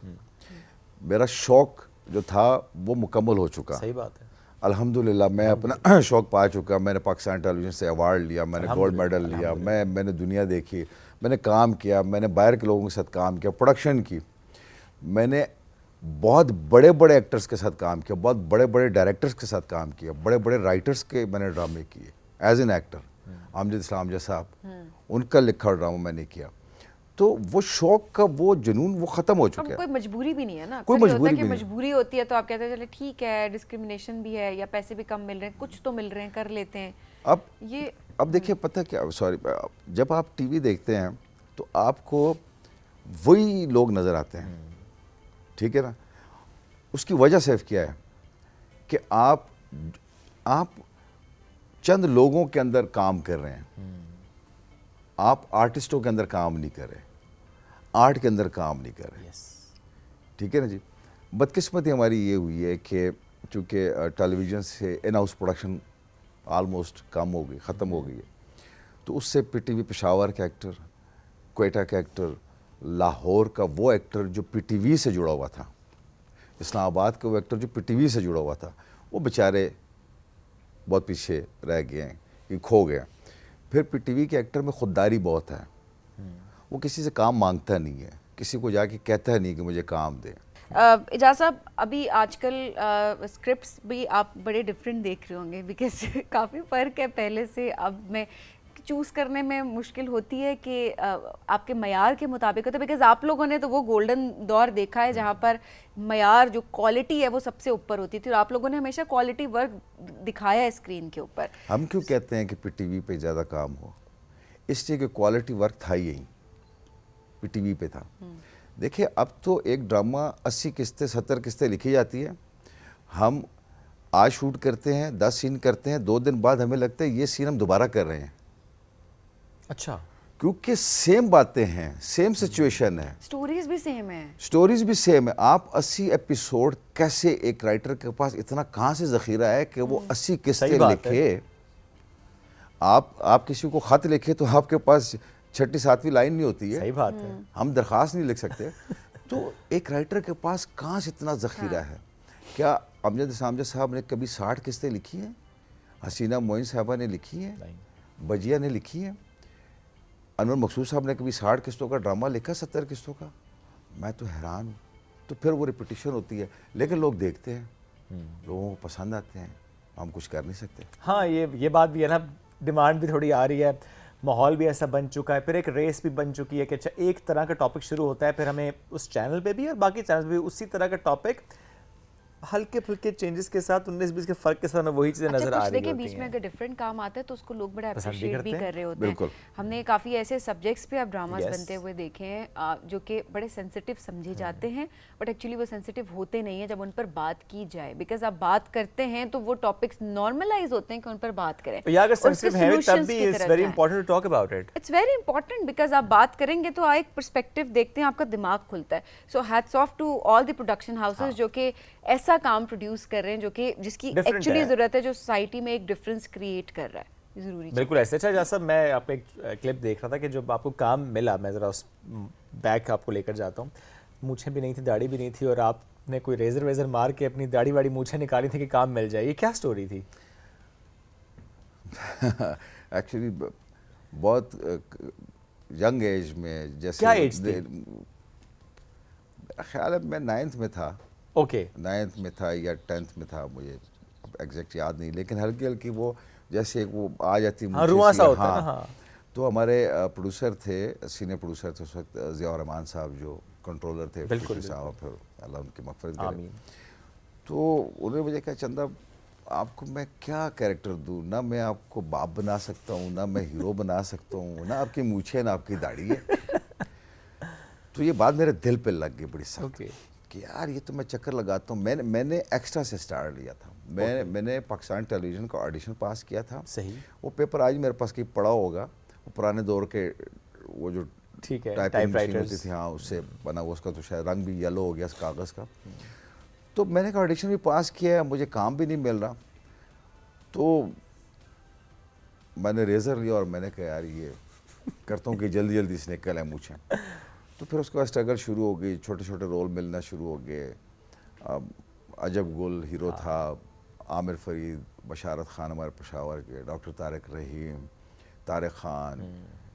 Speaker 6: मेरा शौक़ जो था वो मुकम्मल हो चुका।
Speaker 2: सही बात है।
Speaker 6: अल्हम्दुलिल्लाह, मैं अपना शौक़ पा चुका। मैंने पाकिस्तान टेलीविज़न से अवार्ड लिया, मैंने गोल्ड मेडल लिया, मैंने दुनिया देखी, मैंने काम किया, मैंने बाहर के लोगों के साथ काम किया, प्रोडक्शन की, मैंने बहुत बड़े बड़े एक्टर्स के साथ काम किया, बहुत बड़े बड़े डायरेक्टर्स के साथ काम किया, बड़े बड़े राइटर्स के मैंने ड्रामे किए एज एन एक्टर। आमजद इस्लाम साहब, उनका लिखा ड्रामा मैंने किया। तो वो शौक का वो जुनून वो ख़त्म हो चुका है।
Speaker 1: कोई मजबूरी भी नहीं है ना।
Speaker 6: कोई मजबूरी
Speaker 1: भी मजबूरी होती है तो आप कहते हैं चले ठीक है, डिस्क्रिमिनेशन भी है या पैसे भी कम मिल रहे हैं, कुछ तो मिल रहे हैं, कर लेते हैं।
Speaker 6: अब देखिए, पता क्या, सॉरी, जब आप टीवी देखते हैं तो आपको वही लोग नज़र आते हैं, ठीक है ना। उसकी वजह सिर्फ क्या है कि आप चंद लोगों के अंदर काम कर रहे हैं, आप आर्टिस्टों के अंदर काम नहीं कर रहे, आर्ट के अंदर काम नहीं कर रहे। ठीक है ना जी। बदकिस्मती हमारी ये हुई है कि चूँकि टेलीविज़न से इन हाउस प्रोडक्शन आलमोस्ट कम हो गई, ख़त्म हो गई है, तो उससे पीटीवी पेशावर का एक्टर, क्वेटा का एक्टर, लाहौर का वो एक्टर जो पीटीवी से जुड़ा हुआ था, इस्लामाबाद का वो एक्टर जो पीटीवी से जुड़ा हुआ था, वो बेचारे बहुत पीछे रह गए हैं, कि खो गया। फिर पीटीवी के एक्टर में खुददारी बहुत है, वो किसी से काम मांगता नहीं है, किसी को जाके कहता नहीं कि मुझे काम दे।
Speaker 1: एजाज साहब, अभी आजकल स्क्रिप्ट्स भी आप बड़े डिफरेंट देख रहे होंगे, बिकॉज काफ़ी फ़र्क है पहले से। अब मैं चूज़ करने में मुश्किल होती है कि आपके मयार के मुताबिक होता है, बिकॉज आप लोगों ने तो वो गोल्डन दौर देखा है जहाँ पर मयार जो क्वालिटी है वो सबसे ऊपर होती थी, और आप लोगों ने हमेशा क्वालिटी वर्क दिखाया है स्क्रीन के ऊपर।
Speaker 6: हम क्यों कहते हैं कि पीटीवी पे ज़्यादा काम हो? इसलिए कि क्वालिटी वर्क था यही, पीटीवी पे था। देखिए, अब तो एक ड्रामा 80 किस्तें 70 किस्तें लिखी जाती है, हम आज शूट करते हैं, 10 सीन करते हैं, 2 दिन बाद हमें लगता है ये सीन हम दोबारा कर रहे हैं।
Speaker 2: अच्छा,
Speaker 6: क्योंकि सेम बातें हैं, सेम सिचुएशन है,
Speaker 1: स्टोरीज भी सेम है,
Speaker 6: स्टोरीज भी सेम है। आप 80 एपिसोड कैसे, एक राइटर के पास इतना कहाँ से ज़ख़ीरा है कि वो 80 किस्तें लिखे? आप किसी को ख़त लिखे तो आपके पास 6ठी 7वीं लाइन नहीं होती है।
Speaker 2: सही बात है।
Speaker 6: हम दरख्वास्त नहीं लिख सकते। तो एक राइटर के पास कहाँ से इतना ज़ख़ीरा है? क्या अमजद इस्लाम साहब ने कभी 60 किस्तें लिखी हैं? हसीना मोइन साहबा ने लिखी हैं, बजिया ने लिखी हैं, अनवर मकसूद साहब ने कभी 60 किस्तों का ड्रामा लिखा, 70 किस्तों का? मैं तो हैरान हूँ। तो फिर वो रिपीटिशन होती है, लेकिन लोग देखते हैं, लोगों को पसंद आते हैं, हम कुछ कर नहीं सकते।
Speaker 2: हाँ, ये बात भी है ना, डिमांड भी थोड़ी आ रही है, माहौल भी ऐसा बन चुका है, फिर एक रेस भी बन चुकी है कि अच्छा एक तरह का टॉपिक शुरू होता है, फिर हमें उस चैनल पे भी और बाकी चैनल पे भी उसी तरह का टॉपिक हल्के फुल्के चेंजेस के साथ 19-20 के फर्क के साथ वही चीजें नजर आ रही होती हैं।
Speaker 1: बीच में अगर डिफरेंट काम आता है तो उसको लोग बड़ा
Speaker 2: पसंद भी
Speaker 1: अप्रिशिएट भी
Speaker 2: करते
Speaker 1: कर रहे होते
Speaker 6: बिल्कुल।
Speaker 1: हैं। हमने काफ़ी ऐसे सब्जेक्ट्स पे अब ड्रामास बनते हुए देखे हैं जो कि बड़े सेंसिटिव समझे जाते हैं, बट एक्चुअली वो सेंसिटिव होते नहीं है जब उन पर बात की जाए, बिकॉज आप बात करते हैं तो वो टॉपिक्स नॉर्मलाइज होते हैं कि उन पर बात करें।
Speaker 2: या अगर सेंसिटिव है तब भी it's very important to talk about it.
Speaker 1: It's very important because आप बात करेंगे तो एक पर्सपेक्टिव देखते हैं, आपका दिमाग खुलता है। So hats off to all the production houses जो कि ऐसा ऐसा काम प्रोड्यूस कर रहे हैं जो कि जिसकी
Speaker 2: Different
Speaker 1: एक्चुअली
Speaker 2: है।
Speaker 1: ज़रूरत है, जो सोसाइटी में एक डिफरेंस क्रिएट कर रहा है, ये ज़रूरी
Speaker 2: बिल्कुल ऐसे। अच्छा जैसा मैं आपको एक क्लिप देख रहा था कि जब आपको काम मिला, मैं ज़रा उस बैक आपको लेकर जाता हूँ, मूछें भी नहीं थी, दाढ़ी भी नहीं थी, और आपने कोई रेजर वेजर मार के अपनी दाढ़ी वाड़ी मूछें निकाली थी कि काम मिल जाए, ये क्या स्टोरी थी?
Speaker 6: एक्चुअली बहुत यंग एज में, जैसे
Speaker 2: क्या एज थी?
Speaker 6: ख्याल है मैं 9th में था,
Speaker 2: ओके
Speaker 6: 9th में था या 10th में था, मुझे एग्जैक्ट याद नहीं, लेकिन हल्की हल्की वो जैसे वो आ जाती
Speaker 2: हाँ,
Speaker 6: मुझे
Speaker 2: रुआं सा
Speaker 6: सी-
Speaker 2: होता है ना, हाँ।
Speaker 6: तो हमारे प्रोड्यूसर थे, सीनियर प्रोड्यूसर थे उस वक्त, ज़िया रहमान साहब जो कंट्रोलर थे,
Speaker 2: बिल्कुल,
Speaker 6: PK साहब, फिर अल्लाह उनकी मग़फ़िरत करे।
Speaker 2: आमीन।
Speaker 6: तो उन्होंने मुझे कहा, चंदा आपको मैं क्या कैरेक्टर दूँ, ना मैं आपको बाप बना सकता हूँ, ना मैं हीरो बना सकता हूँ, ना आपकी मूछें ना आपकी दाढ़ी है। तो ये बात मेरे दिल पे लग गई बड़ी सख्त
Speaker 2: ओके।
Speaker 6: कि यार ये तो मैं चक्कर लगाता हूँ। मैंने एक्स्ट्रा से स्टार लिया था। मैंने पाकिस्तान टेलीविज़न का ऑडिशन पास किया था।
Speaker 2: सही।
Speaker 6: वो पेपर आज मेरे पास कहीं पड़ा होगा, वो पुराने दौर के वो जो
Speaker 2: ठीक है,
Speaker 6: टाइपिंग मशीन
Speaker 2: टाइपराइटर्स।
Speaker 6: होती थी, हाँ, उससे बना हुआ, उसका तो शायद रंग भी येलो हो गया उस कागज़ का। तो मैंने कहा ऑडिशन भी पास किया है, मुझे काम भी नहीं मिल रहा, तो मैंने रेज़र लिया और मैंने कहा यार ये करता हूँ कि जल्दी जल्दी से निकल है मुझे। तो फिर उसके बाद स्ट्रगल शुरू हो गई, छोटे छोटे रोल मिलना शुरू हो गए। अजब गुल हीरो था, आमिर फरीद, बशारत खान हमारे पेशावर के, डॉक्टर तारिक रहीम, तारिक खान,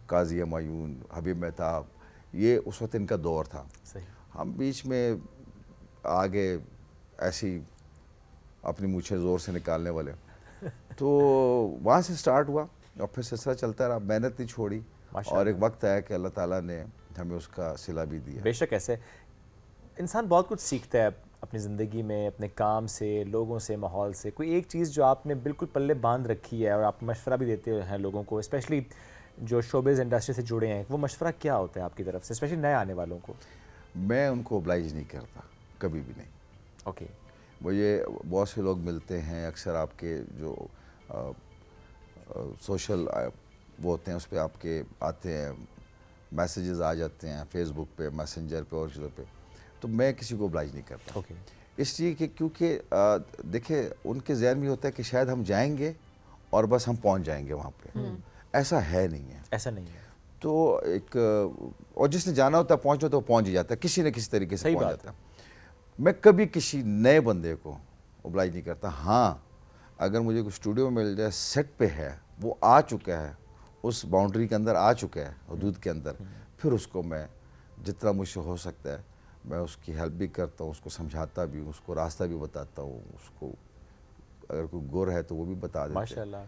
Speaker 6: काजी हमायून, हबीब मेहताब, ये उस वक्त इनका दौर था।
Speaker 2: सही।
Speaker 6: हम बीच में आगे ऐसी अपनी मूछें ज़ोर से निकालने वाले। तो वहाँ से स्टार्ट हुआ और फिर सिलसिला चलता रहा, मेहनत नहीं छोड़ी, और एक वक्त आया कि अल्लाह ताला ने हमें उसका सिला भी दिया।
Speaker 2: बेशक ऐसे इंसान बहुत कुछ सीखता है अपनी ज़िंदगी में, अपने काम से, लोगों से, माहौल से। कोई एक चीज़ जो आपने बिल्कुल पल्ले बांध रखी है और आप मशवरा भी देते हैं लोगों को, स्पेशली जो शोबिज़ इंडस्ट्री से जुड़े हैं, वो मशवरा क्या होता है आपकी तरफ से, स्पेशली नए आने वालों को?
Speaker 6: मैं उनको ओब्लाइज नहीं करता, कभी भी नहीं।
Speaker 2: ओके।
Speaker 6: मुझे बहुत से लोग मिलते हैं, अक्सर आपके जो सोशल वो होते हैं उस पर आपके आते हैं, मैसेजेस आ जाते हैं फेसबुक पे, मैसेंजर पे और चीज़ों पे, तो मैं किसी को ओब्लाइज नहीं करता।
Speaker 2: ओके।
Speaker 6: इसलिए कि क्योंकि देखिए उनके जहन में होता है कि शायद हम जाएंगे और बस हम पहुंच जाएंगे वहाँ पे। ऐसा है नहीं है।
Speaker 2: ऐसा नहीं है।
Speaker 6: तो एक और जिसने जाना होता है पहुँचना तो पहुँच ही जाता है, किसी न किसी तरीके से
Speaker 2: सही
Speaker 6: पहुँच
Speaker 2: बात
Speaker 6: जाता है। मैं कभी किसी नए बंदे को ओब्लाइज नहीं करता। हाँ, अगर मुझे कोई स्टूडियो में मिल जाए, सेट पे है, वो आ चुका है, उस बाउंड्री के अंदर आ चुका है, हदूद के अंदर, फिर उसको मैं जितना मुझसे हो सकता है मैं उसकी हेल्प भी करता हूँ, उसको समझाता भी हूँ, उसको रास्ता भी बताता हूँ, उसको अगर कोई गुर है तो वो भी बता देते हैं।
Speaker 2: माशाल्लाह।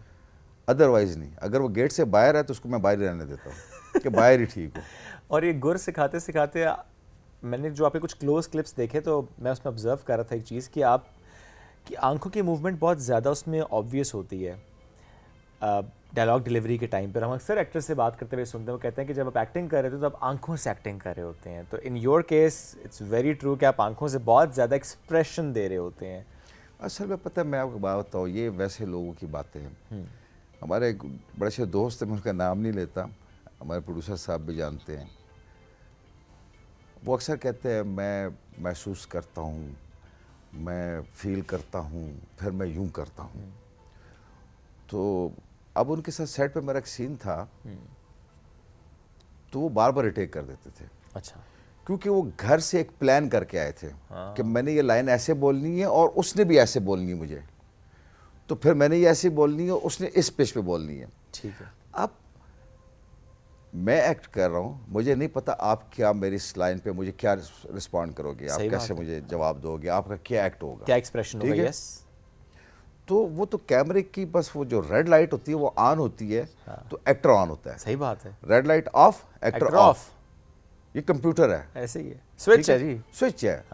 Speaker 6: अदरवाइज़ नहीं, अगर वो गेट से बाहर है तो उसको मैं बाहर ही रहने देता हूँ कि बाहर ही ठीक हो।
Speaker 2: और ये गुर सिखाते सिखाते मैंने जो आपके कुछ क्लोज क्लिप्स देखे तो मैं उसमें ऑब्जर्व कर रहा था एक चीज़ कि आप की आंखों की मूवमेंट बहुत ज़्यादा उसमें ऑब्वियस होती है डायलॉग डिलीवरी के टाइम पर। हम अक्सर एक्टर से बात करते हुए सुनते हैं, वो कहते हैं कि जब आप एक्टिंग कर रहे थे तो आप आंखों से एक्टिंग कर रहे होते हैं। तो in your case it's very true कि आप आंखों से बहुत ज़्यादा एक्सप्रेशन दे रहे होते हैं।
Speaker 6: असल में पता है, मैं आपको बात बताऊँ, ये वैसे लोगों की बातें हैं। हमारे एक बड़े से दोस्त हैं, मैं उनका नाम नहीं लेता, हमारे प्रोड्यूसर साहब भी जानते हैं, वो अक्सर कहते हैं मैं महसूस करता हूँ, मैं फील करता हूँ, फिर मैं यूं करता हूँ। तो अब उनके साथ सेट पे मेरा एक सीन था, तो वो बार बार रिटेक कर देते थे।
Speaker 2: अच्छा।
Speaker 6: क्योंकि वो घर से एक प्लान करके आए थे कि मैंने ये लाइन ऐसे बोलनी है और उसने भी ऐसे बोलनी है मुझे, तो फिर मैंने ये ऐसे बोलनी है और उसने इस पेज पे बोलनी है।
Speaker 2: ठीक है।
Speaker 6: अब मैं एक्ट कर रहा हूँ, मुझे नहीं पता आप क्या मेरी इस लाइन पे मुझे क्या रिस्पॉन्ड करोगे, आप
Speaker 2: सही
Speaker 6: कैसे
Speaker 2: बात है।
Speaker 6: मुझे जवाब दोगे, आपका क्या एक्ट होगा,
Speaker 2: क्या एक्सप्रेशन होगा?
Speaker 6: ठीक है?
Speaker 2: यस।
Speaker 6: तो वो तो कैमरे की बस वो जो रेड लाइट होती है वो ऑन होती है, तो एक्टर ऑन होता है।
Speaker 2: सही बात है।
Speaker 6: Red light of, actor
Speaker 2: actor
Speaker 6: of.
Speaker 2: Of.
Speaker 6: ये कंप्यूटर है,
Speaker 2: ऐसे ही है, स्विच
Speaker 6: ठीक
Speaker 2: है जी।
Speaker 6: स्विच है,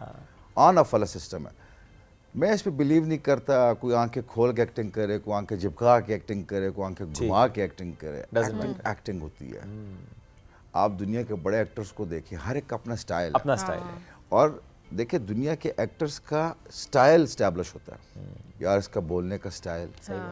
Speaker 6: ऑन ऑफ वाला सिस्टम है। मैं इस पे बिलीव नहीं करता कोई आंखें खोल के एक्टिंग करे, कोई आंखें झपका के एक्टिंग करे, कोई आंखें घुमा के एक्टिंग करे।
Speaker 2: Doesn't
Speaker 6: एक्टिंग एक्टिंग होती है। आप दुनिया के बड़े एक्टर्स को देखिए, हर एक का अपना स्टाइल है।
Speaker 2: अपना स्टाइल है।
Speaker 6: और देखिए दुनिया के एक्टर्स का स्टाइल स्टैब्लिश होता है, यार इसका बोलने का स्टाइल,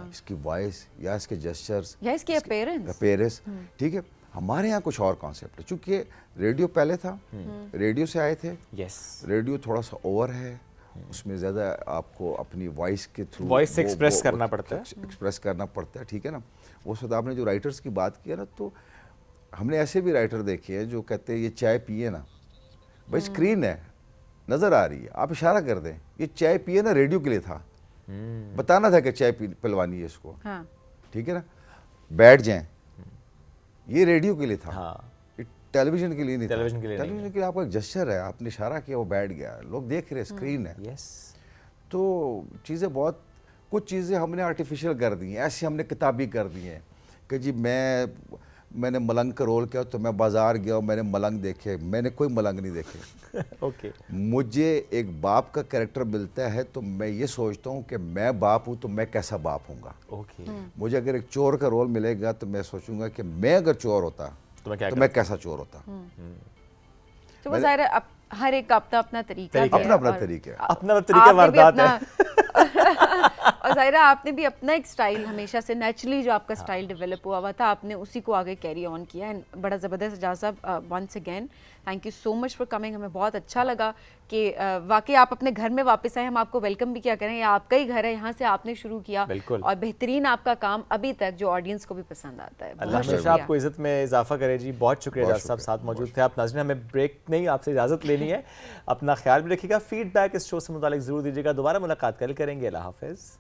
Speaker 6: इसकी वॉइस, या इसके जेस्चर्स,
Speaker 1: या इसके अपीयरेंस।
Speaker 6: अपीयरेंस, ठीक है। हमारे यहाँ कुछ और कॉन्सेप्ट है, चूंकि रेडियो पहले था, रेडियो से आए थे,
Speaker 2: यस।
Speaker 6: रेडियो थोड़ा सा ओवर है, उसमें ज़्यादा आपको अपनी वॉइस के थ्रू
Speaker 2: वॉइस से एक्सप्रेस करना पड़ता है।
Speaker 6: एक्सप्रेस करना पड़ता है, ठीक है ना। उस वक्त आपने जो राइटर्स की बात की है ना, तो हमने ऐसे भी राइटर देखे हैं जो कहते हैं ये चाय पिए ना, भाई स्क्रीन है, नज़र आ रही है, आप इशारा कर दें, ये चाय पिए ना रेडियो के लिए था, बताना था कि चाय पिलवानी है इसको,
Speaker 1: हाँ।
Speaker 6: ठीक है ना, बैठ जाएं, ये रेडियो के लिए था,
Speaker 2: हाँ।
Speaker 6: ये टेलीविजन के लिए नहीं था।
Speaker 2: टेलीविजन के लिए नहीं
Speaker 6: टेलीविजन के लिए आपका एक जेस्चर है, आपने इशारा किया, वो बैठ गया, लोग देख रहे, स्क्रीन है।
Speaker 2: यस।
Speaker 6: तो चीज़ें बहुत, कुछ चीज़ें हमने आर्टिफिशियल कर दी हैं, ऐसे हमने किताबी कर दी हैं कि जी मैंने मलंग का रोल किया तो मैं बाज़ार गया और मैंने मलंग देखे, मैंने कोई मलंग नहीं देखे।
Speaker 2: ओके।
Speaker 6: मुझे एक बाप का कैरेक्टर मिलता है तो मैं ये सोचता हूँ कि मैं बाप हूँ तो मैं कैसा बाप हूँगा।
Speaker 2: ओके।
Speaker 6: मुझे अगर एक चोर का रोल मिलेगा तो मैं सोचूंगा कि मैं अगर चोर होता
Speaker 2: तो
Speaker 6: मैं कैसा चोर होता।
Speaker 1: तो वो ज़ाहिर है हर एक का अपना अपना तरीका है,
Speaker 6: अपना अपना
Speaker 1: और
Speaker 6: तरीका है।
Speaker 2: अपना तरीका
Speaker 1: आपने भी
Speaker 2: वारदात है।
Speaker 1: और ज़ाहिर है आपने भी अपना एक स्टाइल हमेशा से नेचुरली जो आपका स्टाइल डेवलप हुआ था, आपने उसी को आगे कैरी ऑन किया। एंड बड़ा ज़बरदस्त एजाज साहब, once again thank you so much for coming. हमें बहुत अच्छा लगा कि वाकई आप अपने घर में वापस आए, हम आपको वेलकम भी किया करें, या आपका ही घर है, यहाँ से आपने शुरू किया,
Speaker 2: बिल्कुल।
Speaker 1: और बेहतरीन आपका काम अभी तक जो ऑडियंस को भी पसंद आता है।
Speaker 2: अल्लाह
Speaker 1: बहुत
Speaker 2: हमेशा
Speaker 1: शुक्रिया।
Speaker 2: आपको इज़्ज़त में इजाफा करे जी। बहुत शुक्रिया एजाज साहब साथ मौजूद थे। आप नाज़रीन, हमें ब्रेक नहीं, आपसे इजाज़त लेनी है। अपना ख्याल भी रखिएगा, फीडबैक इस शो से मुतालिक ज़रूर दीजिएगा। दोबारा मुलाकात कल करेंगे। अल्लाह हाफ़िज़।